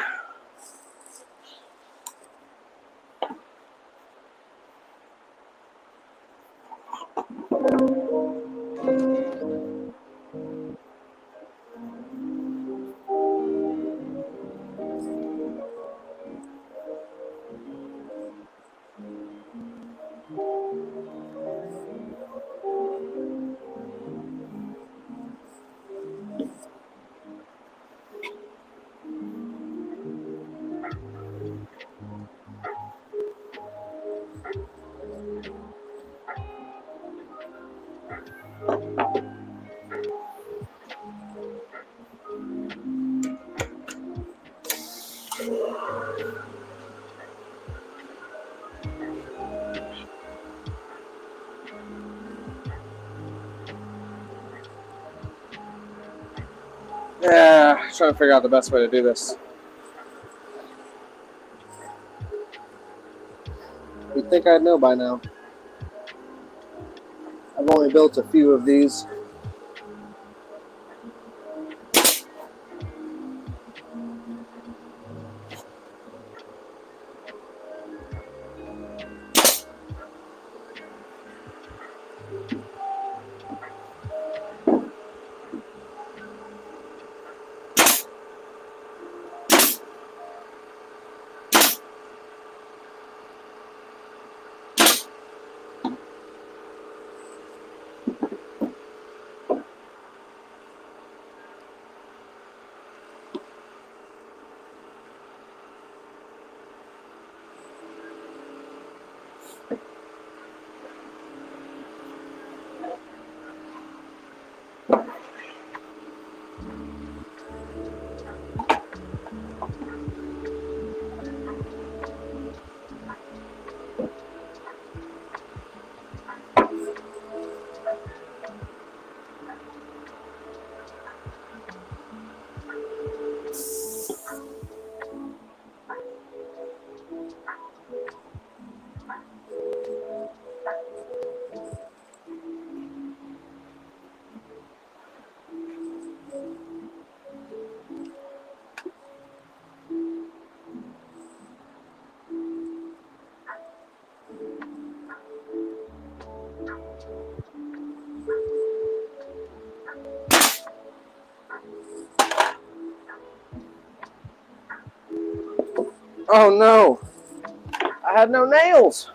Yeah, trying to figure out the best way to do this. You'd think I'd know by now. I've only built a few of these. Oh no, I had no nails.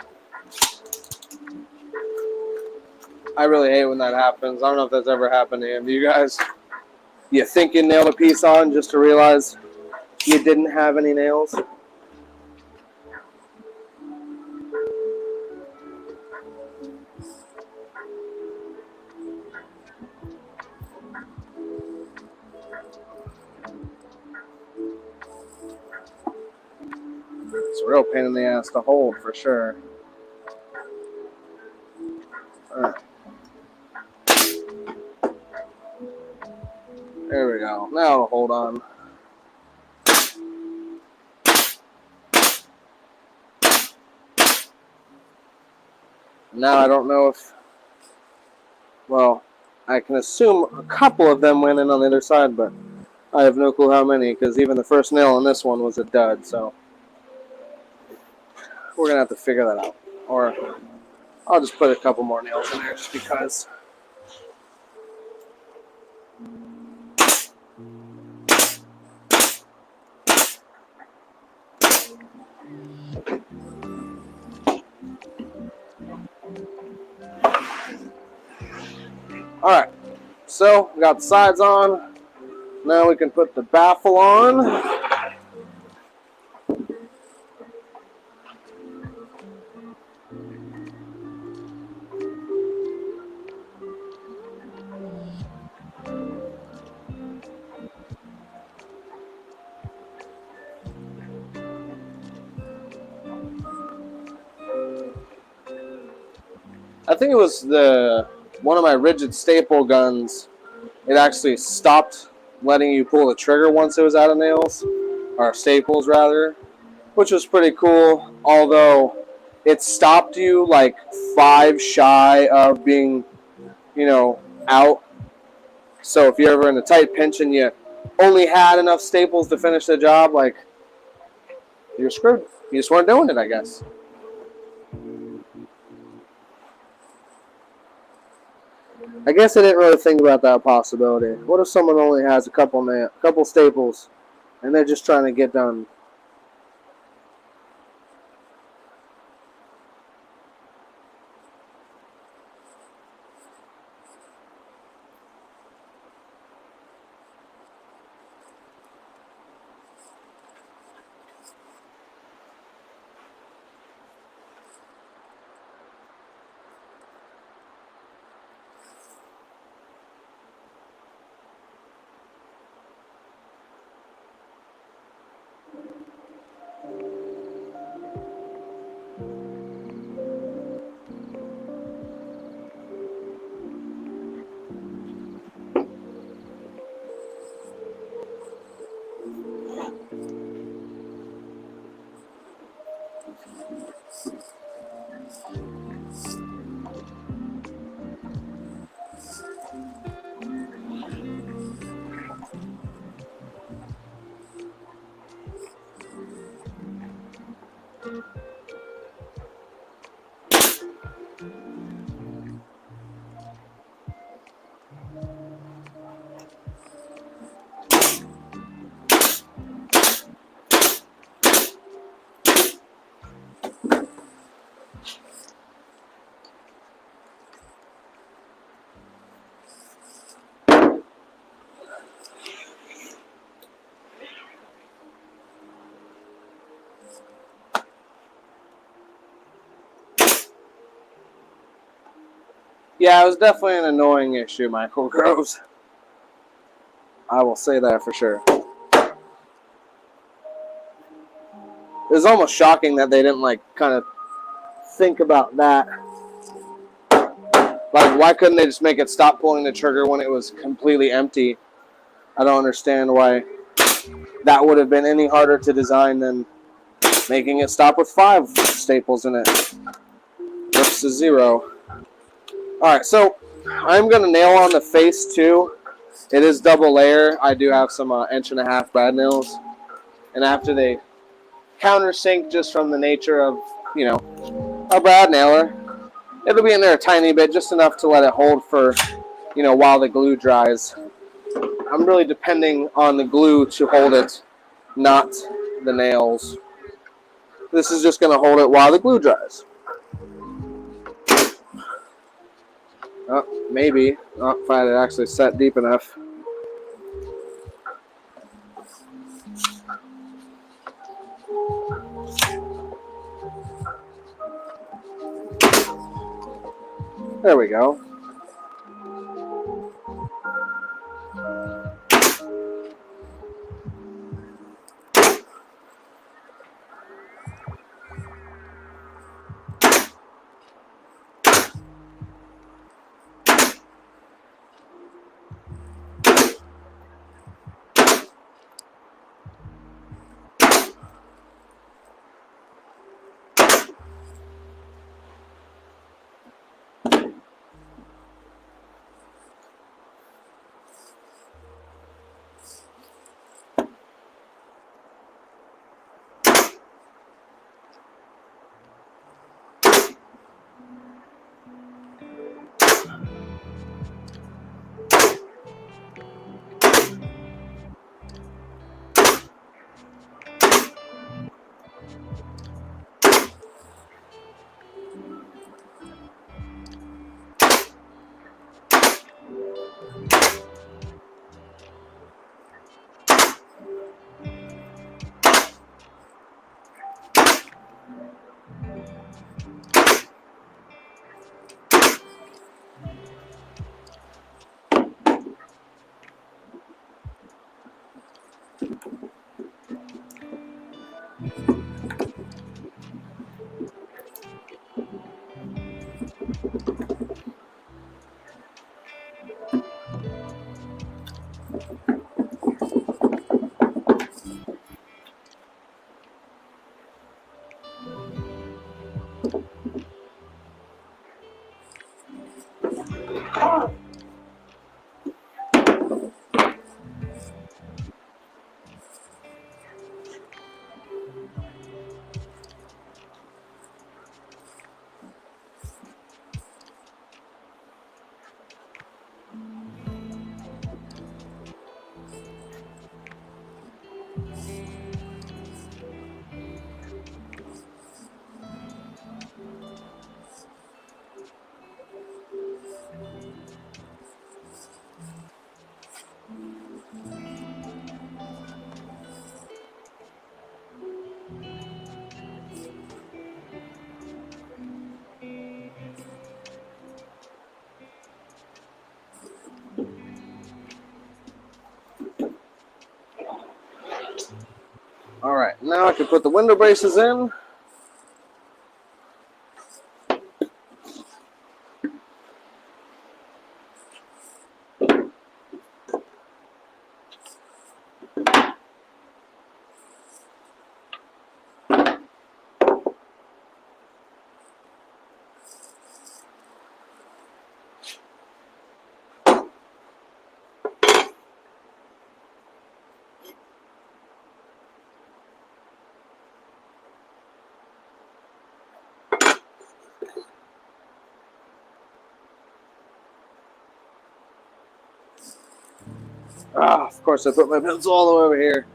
I really hate when that happens. I don't know if that's ever happened to any of you guys. You think you nailed a piece on just to realize you didn't have any nails. It's a real pain in the ass to hold for sure. Alright. There we go. Now it'll hold on. Now I don't know if, well, I can assume a couple of them went in on the other side, but I have no clue how many, because even the first nail on this one was a dud, so we're going to have to figure that out. Or I'll just put a couple more nails in there just because. Alright, so we got the sides on. Now we can put the baffle on. I think it was one of my rigid staple guns. It actually stopped letting you pull the trigger once it was out of nails, or staples rather, which was pretty cool. Although it stopped you like 5 shy of being, out. So if you're ever in a tight pinch and you only had enough staples to finish the job, like, you're screwed. You just weren't doing it, I guess. I guess I didn't really think about that possibility. What if someone only has a couple staples and they're just trying to get done? Yeah, it was definitely an annoying issue, Michael Groves. I will say that for sure. It was almost shocking that they didn't, kind of think about that. Like, why couldn't they just make it stop pulling the trigger when it was completely empty? I don't understand why that would have been any harder to design than making it stop with 5 staples in it versus 0. Alright, so I'm going to nail on the face too. It is double layer. I do have some 1.5-inch brad nails. And after they countersink just from the nature of, a brad nailer, it'll be in there a tiny bit, just enough to let it hold for, while the glue dries. I'm really depending on the glue to hold it, not the nails. This is just going to hold it while the glue dries. Oh, maybe. Oh, if I had it actually set deep enough. There we go. All right, now I can put the window braces in. Of course, I put my pencil all the way over here.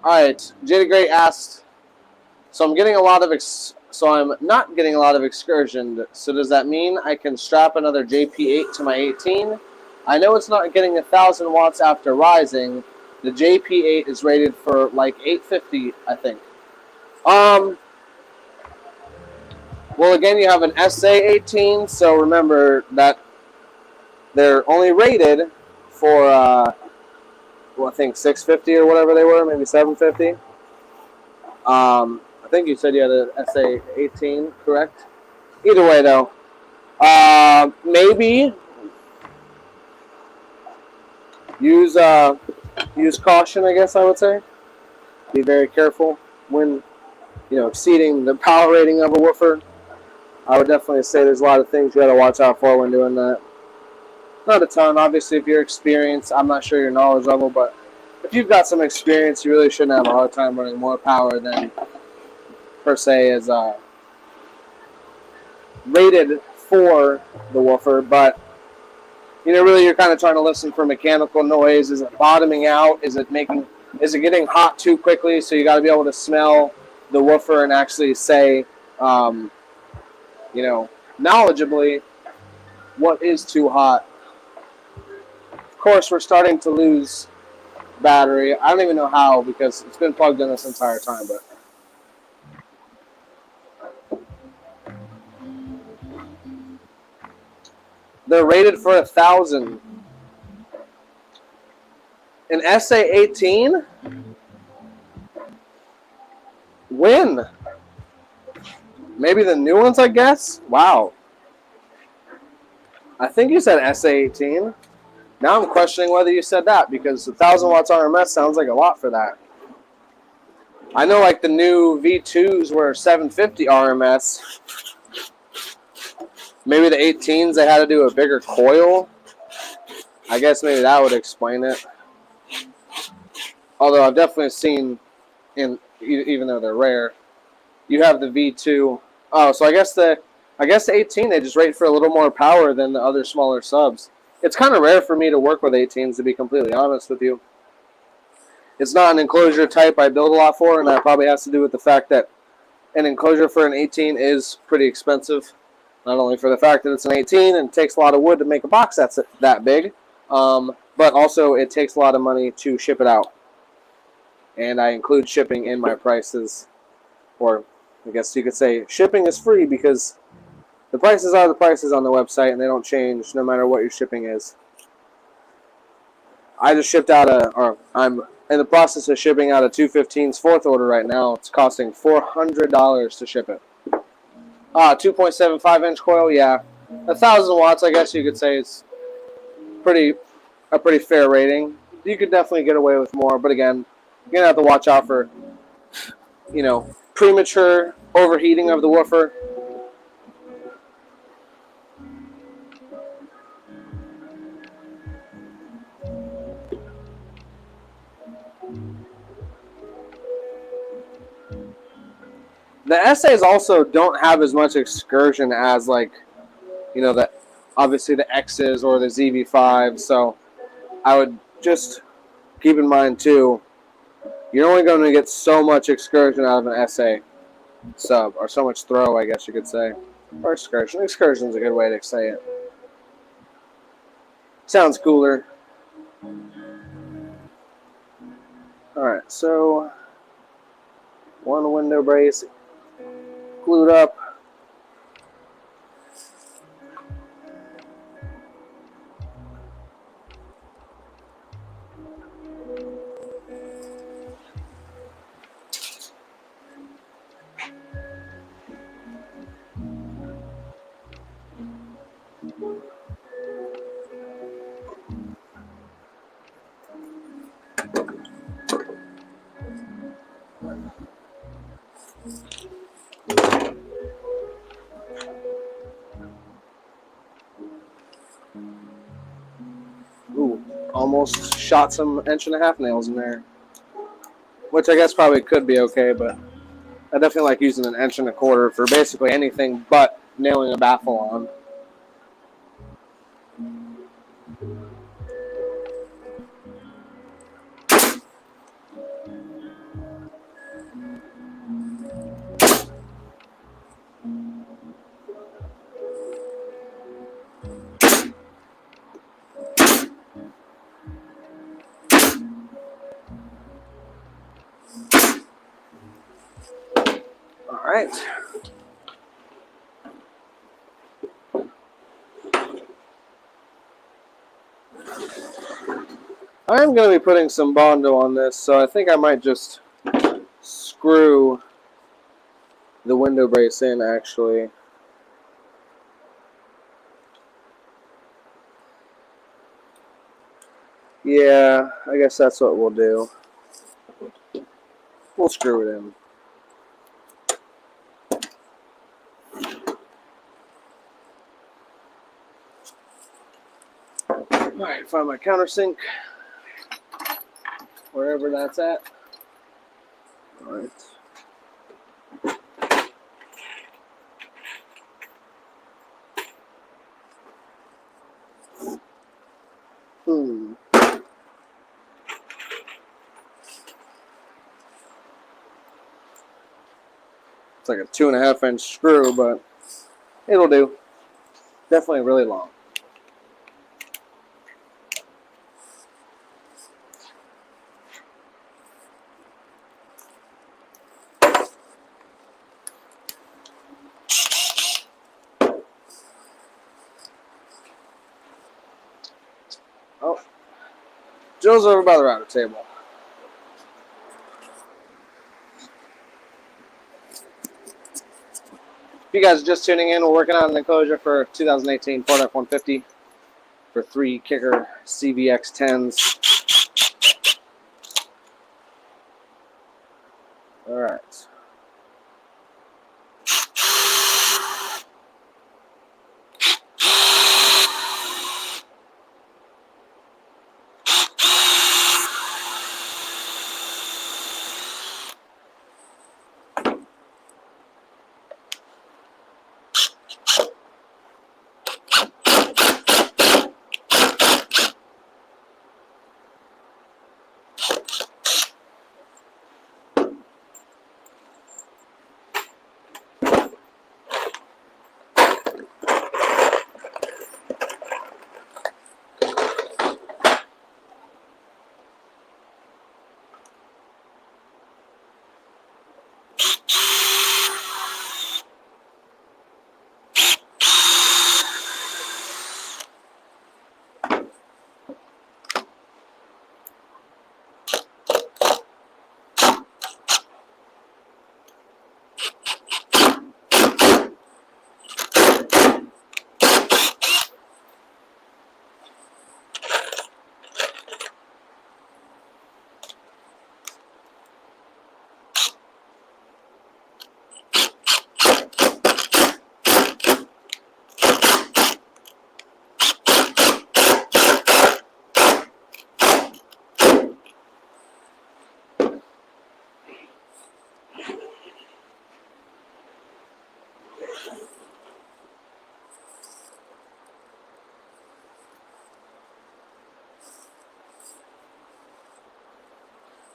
All right, Jada Gray asked, so I'm not getting a lot of excursion. So does that mean I can strap another JP8 to my 18? I know it's not getting 1,000 watts after rising. The JP8 is rated for like 850, I think. Well, again, you have an SA18, so remember that they're only rated for, I think 650 or whatever they were, maybe 750. I think you said you had an SA18, correct? Either way, though, maybe use caution, I guess I would say. Be very careful when, exceeding the power rating of a woofer. I would definitely say there's a lot of things you got to watch out for when doing that. Not a ton. Obviously, if you're experienced, I'm not sure your knowledge level, but if you've got some experience, you really shouldn't have a hard time running more power than, per se, is rated for the woofer, but you know, really, you're kind of trying to listen for mechanical noise. Is it bottoming out? Is it getting hot too quickly? So you got to be able to smell the woofer and actually say, you know, knowledgeably, what is too hot. Of course, we're starting to lose battery. I don't even know how because it's been plugged in this entire time, but. They're rated for 1,000. An SA18? When? Maybe the new ones, I guess? Wow. I think you said SA18. Now I'm questioning whether you said that because 1,000 watts RMS sounds like a lot for that. I know like the new V2s were 750 RMS. Maybe the 18s, they had to do a bigger coil. I guess maybe that would explain it. Although I've definitely seen, even though they're rare, you have the V2. Oh, so I guess the 18, they just rate for a little more power than the other smaller subs. It's kind of rare for me to work with 18s, to be completely honest with you. It's not an enclosure type I build a lot for, and that probably has to do with the fact that an enclosure for an 18 is pretty expensive. Not only for the fact that it's an 18 and it takes a lot of wood to make a box that's that big, but also it takes a lot of money to ship it out. And I include shipping in my prices. Or I guess you could say shipping is free because the prices are the prices on the website and they don't change no matter what your shipping is. I just shipped out I'm in the process of shipping out a 215's fourth order right now. It's costing $400 to ship it. 2.75 inch coil, yeah. 1,000 watts, I guess you could say, is a pretty fair rating. You could definitely get away with more, but again, you're going to have to watch out for, you know, premature overheating of the woofer. The SAs also don't have as much excursion as, like, you know, obviously the X's or the ZV5. So I would just keep in mind, too, you're only going to get so much excursion out of an SA sub, or so much throw, I guess you could say. Or excursion. Excursion's a good way to say it. Sounds cooler. Alright, so one window brace glued up. Ooh, almost shot some 1.5-inch nails in there. Which I guess probably could be okay, but I definitely like using 1 1/4 inch for basically anything but nailing a baffle on. All right. I am going to be putting some Bondo on this, so I think I might just screw the window brace in, actually. Yeah, I guess that's what we'll do. We'll screw it in. Alright, find my countersink, wherever that's at. Alright. It's like a 2.5-inch screw, but it'll do. Definitely really long. Oh, Joe's over by the router table. If you guys are just tuning in, we're working on an enclosure for 2018 Ford F150 for 3 kicker CVX 10s. All right.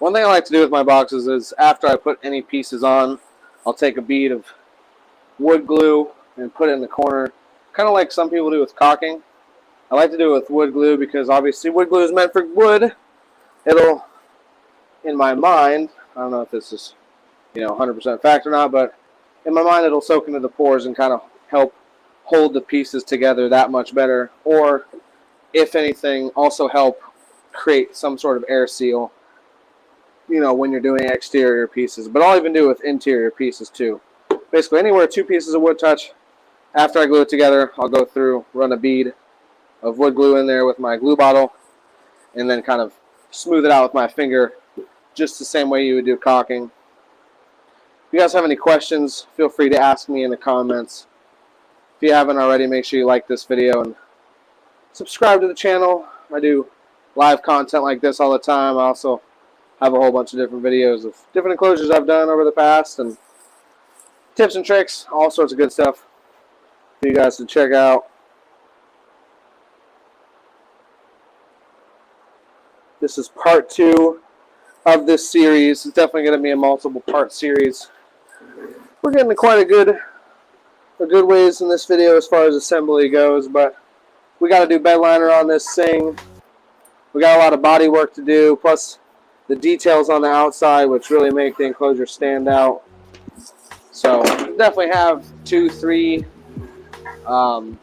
One thing I like to do with my boxes is after I put any pieces on, I'll take a bead of wood glue and put it in the corner, kind of like some people do with caulking. I like to do it with wood glue because obviously wood glue is meant for wood. It'll, in my mind, I don't know if this is 100% fact or not, but in my mind it'll soak into the pores and kind of help hold the pieces together that much better, or if anything, also help create some sort of air seal when you're doing exterior pieces. But I'll even do it with interior pieces too. Basically, anywhere 2 pieces of wood touch, after I glue it together, I'll go through, run a bead of wood glue in there with my glue bottle, and then kind of smooth it out with my finger, just the same way you would do caulking. If you guys have any questions, feel free to ask me in the comments. If you haven't already, make sure you like this video and subscribe to the channel. I do live content like this all the time. I also have a whole bunch of different videos of different enclosures I've done over the past and tips and tricks, all sorts of good stuff for you guys to check out. This is part 2 of this series. It's definitely going to be a multiple part series. We're getting to quite a good ways in this video as far as assembly goes, but we got to do bed liner on this thing. We got a lot of body work to do, plus the details on the outside, which really make the enclosure stand out. So definitely have 2, 3, however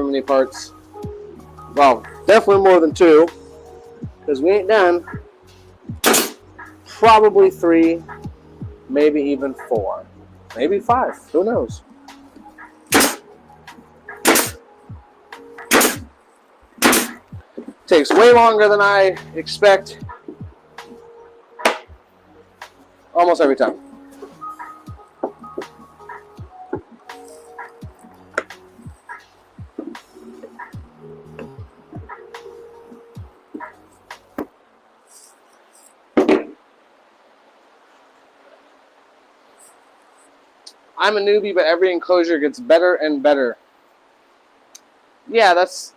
many parts. Well, definitely more than 2, because we ain't done. Probably 3, maybe even 4, maybe 5. Who knows? Takes way longer than I expect. Almost every time. I'm a newbie, but every enclosure gets better and better. Yeah, that's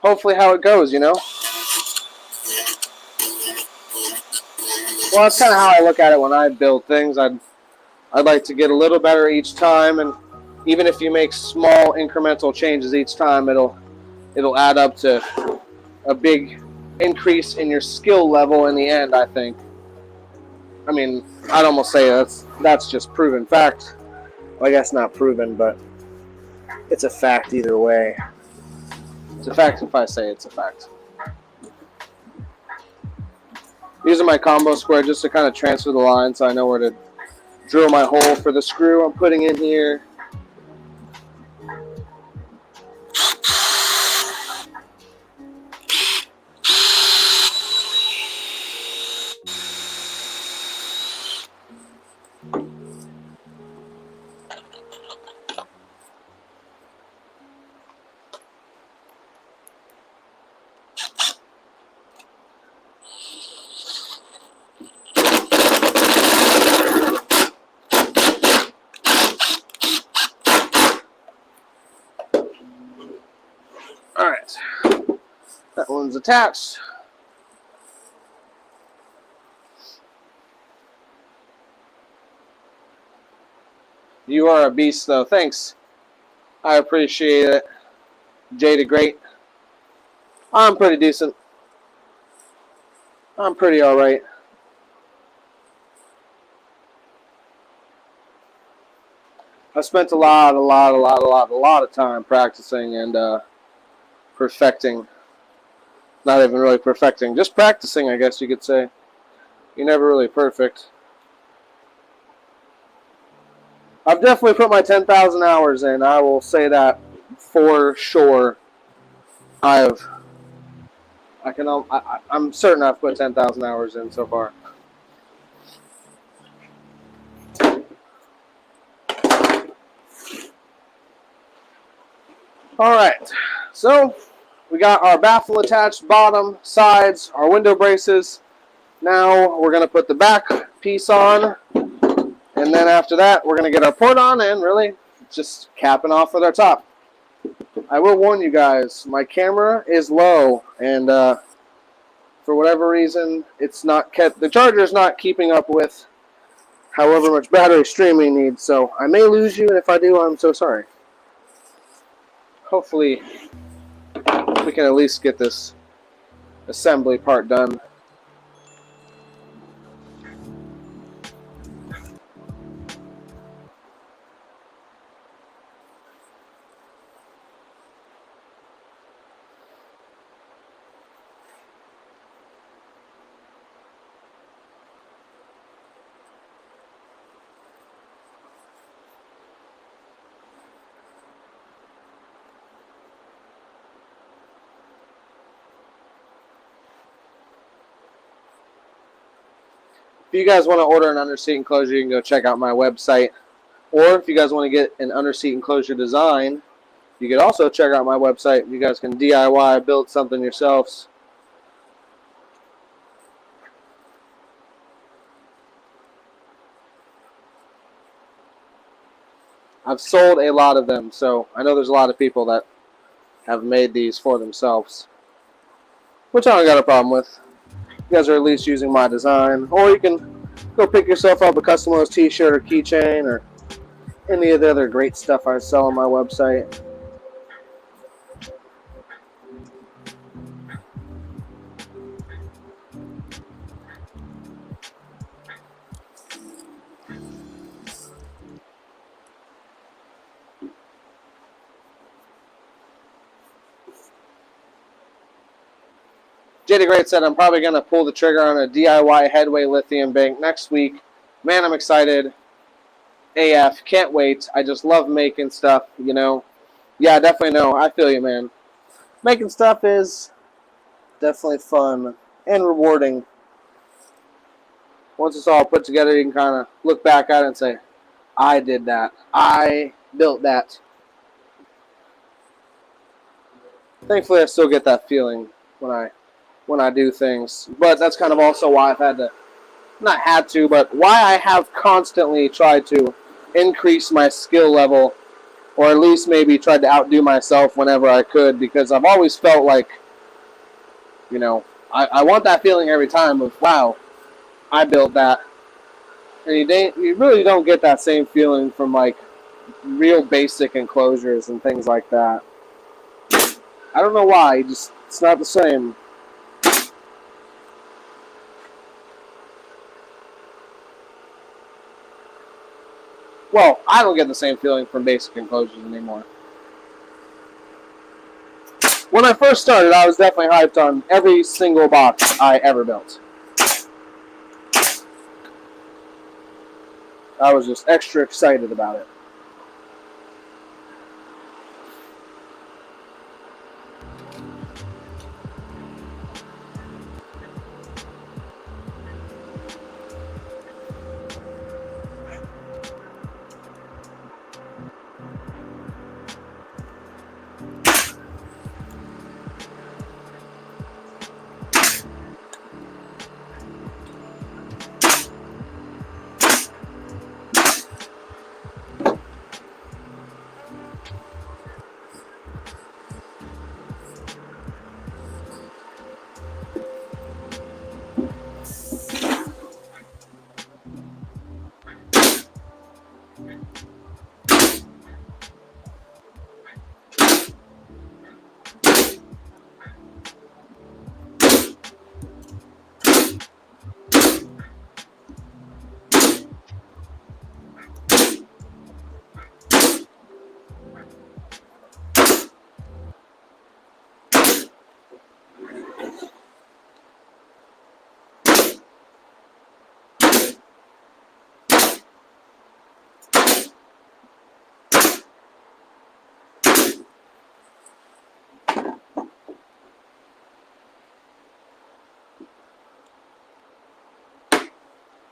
hopefully how it goes, Well, that's kind of how I look at it when I build things. I'd I'd like to get a little better each time, and even if you make small incremental changes each time, it'll add up to a big increase in your skill level in the end, I think. I mean, I'd almost say that's just proven fact. Well, I guess not proven, but it's a fact either way. It's a fact if I say it's a fact. Using my combo square just to kind of transfer the line so I know where to drill my hole for the screw I'm putting in here. Alright, that one's attached. You are a beast, though. Thanks. I appreciate it. Jada, great. I'm pretty decent. I'm pretty alright. I've spent a lot of time practicing and perfecting. Not even really perfecting, just practicing, I guess you could say. You're never really perfect. I've definitely put my 10,000 hours in. I will say that for sure. I'm certain I've put 10,000 hours in so far. All right, so we got our baffle attached, bottom, sides, our window braces. Now we're going to put the back piece on, and then after that we're going to get our port on and really just capping off with our top. I will warn you guys, my camera is low, and for whatever reason the charger is not keeping up with however much battery streaming needs, so I may lose you, and if I do, I'm so sorry. Hopefully we can at least get this assembly part done. If you guys want to order an underseat enclosure, you can go check out my website. Or if you guys want to get an underseat enclosure design, you can also check out my website. You guys can DIY, build something yourselves. I've sold a lot of them, so I know there's a lot of people that have made these for themselves, which I don't got a problem with. You guys are at least using my design, or you can go pick yourself up a CustomLowz t-shirt or keychain or any of the other great stuff I sell on my website. Jada Great said, I'm probably going to pull the trigger on a DIY headway lithium bank next week. Man, I'm excited. AF, can't wait. I just love making stuff, you know. Yeah, definitely know. I feel you, man. Making stuff is definitely fun and rewarding. Once it's all put together, you can kind of look back at it and say, I did that. I built that. Thankfully, I still get that feeling when I do things. But that's kind of also why I've had to, not had to, but why I have constantly tried to increase my skill level, or at least maybe tried to outdo myself whenever I could, because I've always felt like, you know, I want that feeling every time of, wow, I built that. And you really don't get that same feeling from like real basic enclosures and things like that. I don't know why, just it's not the same. Well, I don't get the same feeling from basic enclosures anymore. When I first started, I was definitely hyped on every single box I ever built. I was just extra excited about it.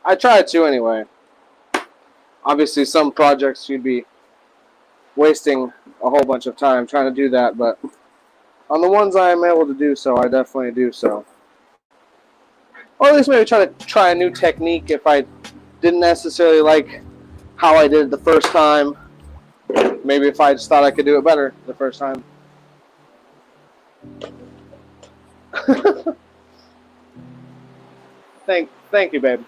I try to anyway. Obviously, some projects you'd be wasting a whole bunch of time trying to do that, but on the ones I am able to do so, I definitely do so. Or at least maybe try a new technique if I didn't necessarily like how I did it the first time. Maybe if I just thought I could do it better the first time. Thank you, babe.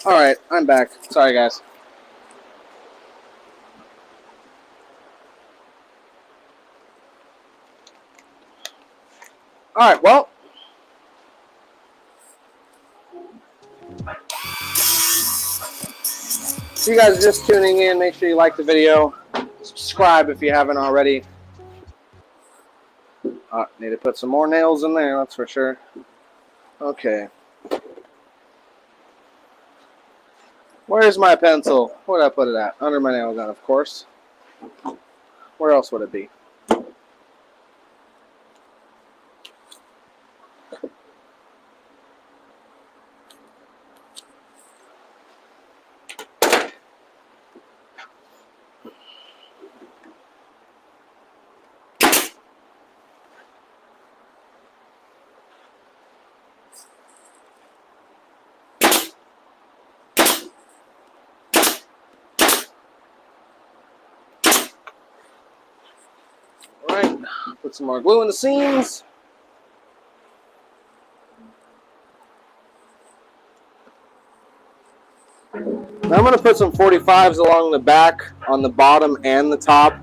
All right, I'm back. Sorry, guys. All right, well, if you guys are just tuning in, make sure you like the video. Subscribe if you haven't already. Need to put some more nails in there, that's for sure. Okay. Where's my pencil? Where did I put it at? Under my nail gun, of course. Where else would it be? Alright, put some more glue in the seams. Now I'm going to put some 45s along the back, on the bottom and the top.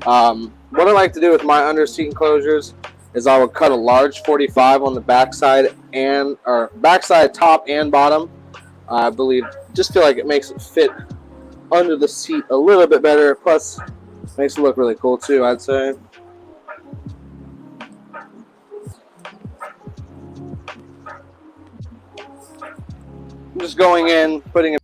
What I like to do with my underseat enclosures is I will cut a large 45 on the backside backside, top and bottom. I believe, just feel like it makes it fit under the seat a little bit better. Plus, makes it look really cool too, I'd say. I'm just going in, putting it.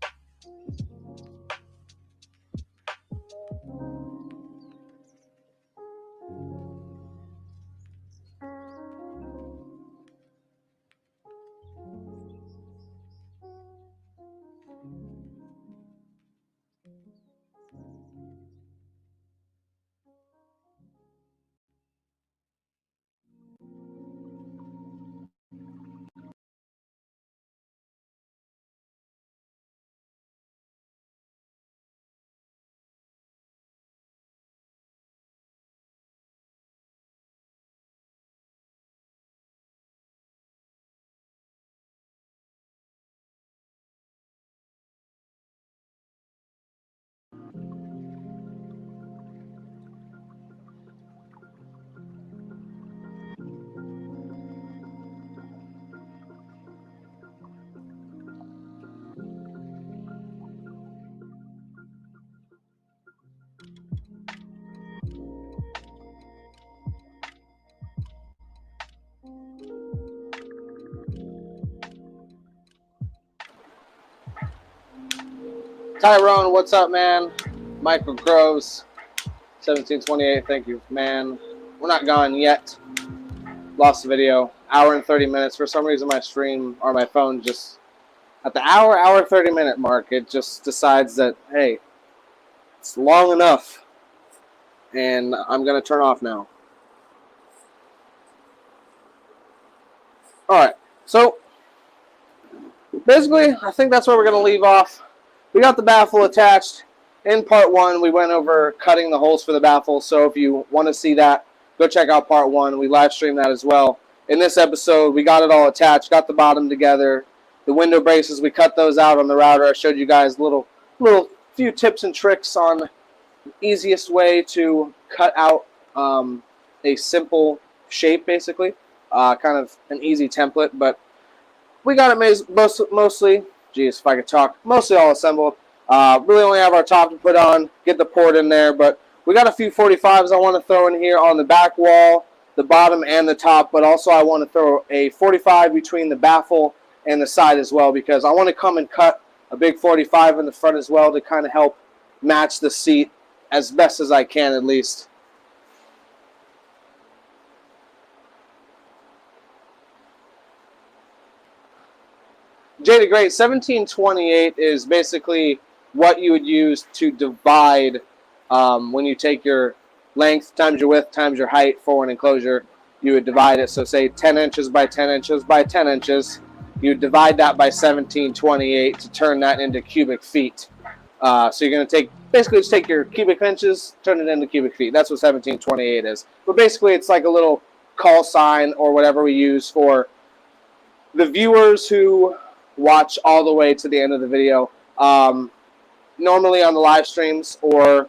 Tyrone, what's up, man? Michael Groves, 1728, thank you, man. We're not gone yet. Lost the video. Hour and 30 minutes. For some reason, my stream or my phone just, at the hour 30 minute mark, it just decides that, hey, it's long enough. And I'm going to turn off now. Alright, so basically, I think that's where we're going to leave off. We got the baffle attached. In part 1, we went over cutting the holes for the baffle, so if you want to see that, go check out part 1. We live streamed that as well. In this episode, we got it all attached, got the bottom together. The window braces, we cut those out on the router. I showed you guys little few tips and tricks on the easiest way to cut out a simple shape, basically. Kind of an easy template, but we got it mostly, geez, if I could talk, mostly all assembled. Really only have our top to put on, get the port in there, but we got a few 45s I want to throw in here on the back wall, the bottom and the top, but also I want to throw a 45 between the baffle and the side as well, because I want to come and cut a big 45 in the front as well to kind of help match the seat as best as I can, at least. Jada Great, 1728 is basically what you would use to divide when you take your length times your width times your height for an enclosure. You would divide it. So say 10 inches by 10 inches by 10 inches. You would divide that by 1728 to turn that into cubic feet. So you're going to take, basically just take your cubic inches, turn it into cubic feet. That's what 1728 is. But basically it's like a little call sign or whatever we use for the viewers who watch all the way to the end of the video. Normally on the live streams or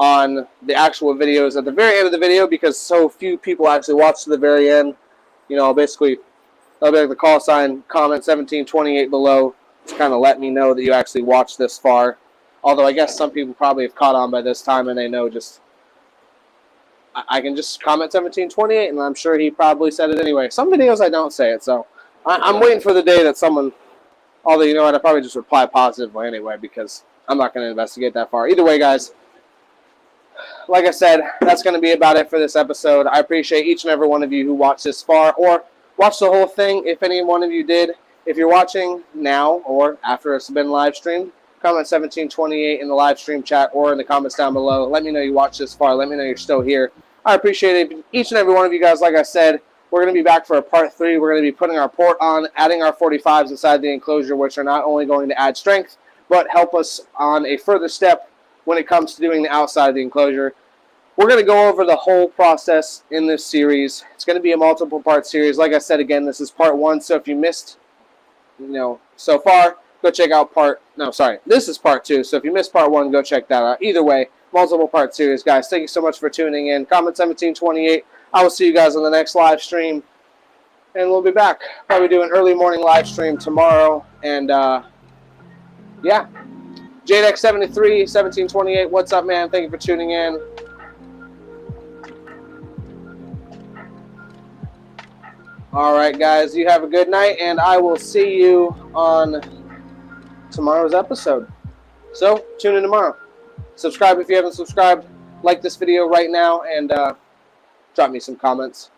on the actual videos at the very end of the video, because so few people actually watch to the very end, you know, basically that'll be like the call sign, comment 1728 below to kind of let me know that you actually watched this far. Although I guess some people probably have caught on by this time and they know just, I can just comment 1728 and I'm sure he probably said it anyway. Some videos I don't say it, so I'm waiting for the day that someone, although you know what, I probably just reply positively anyway because I'm not going to investigate that far. Either way, guys, like I said, that's going to be about it for this episode. I appreciate each and every one of you who watched this far or watched the whole thing. If any one of you did, if you're watching now or after it's been live streamed, comment 1728 in the live stream chat or in the comments down below. Let me know you watched this far. Let me know you're still here. I appreciate it. Each and every one of you guys, like I said, we're going to be back for a part 3. We're going to be putting our port on, adding our 45s inside the enclosure, which are not only going to add strength, but help us on a further step when it comes to doing the outside of the enclosure. We're going to go over the whole process in this series. It's going to be a multiple part series. Like I said, again, this is part 1. So if you missed, you know, so far, go check out this is part 2. So if you missed part 1, go check that out. Either way, multiple part series, guys. Thank you so much for tuning in. Comment 1728. I will see you guys on the next live stream. And we'll be back. Probably do an early morning live stream tomorrow. And, yeah. JDEX73, 1728. What's up, man? Thank you for tuning in. All right, guys. You have a good night. And I will see you on tomorrow's episode. So, tune in tomorrow. Subscribe if you haven't subscribed. Like this video right now. And drop me some comments.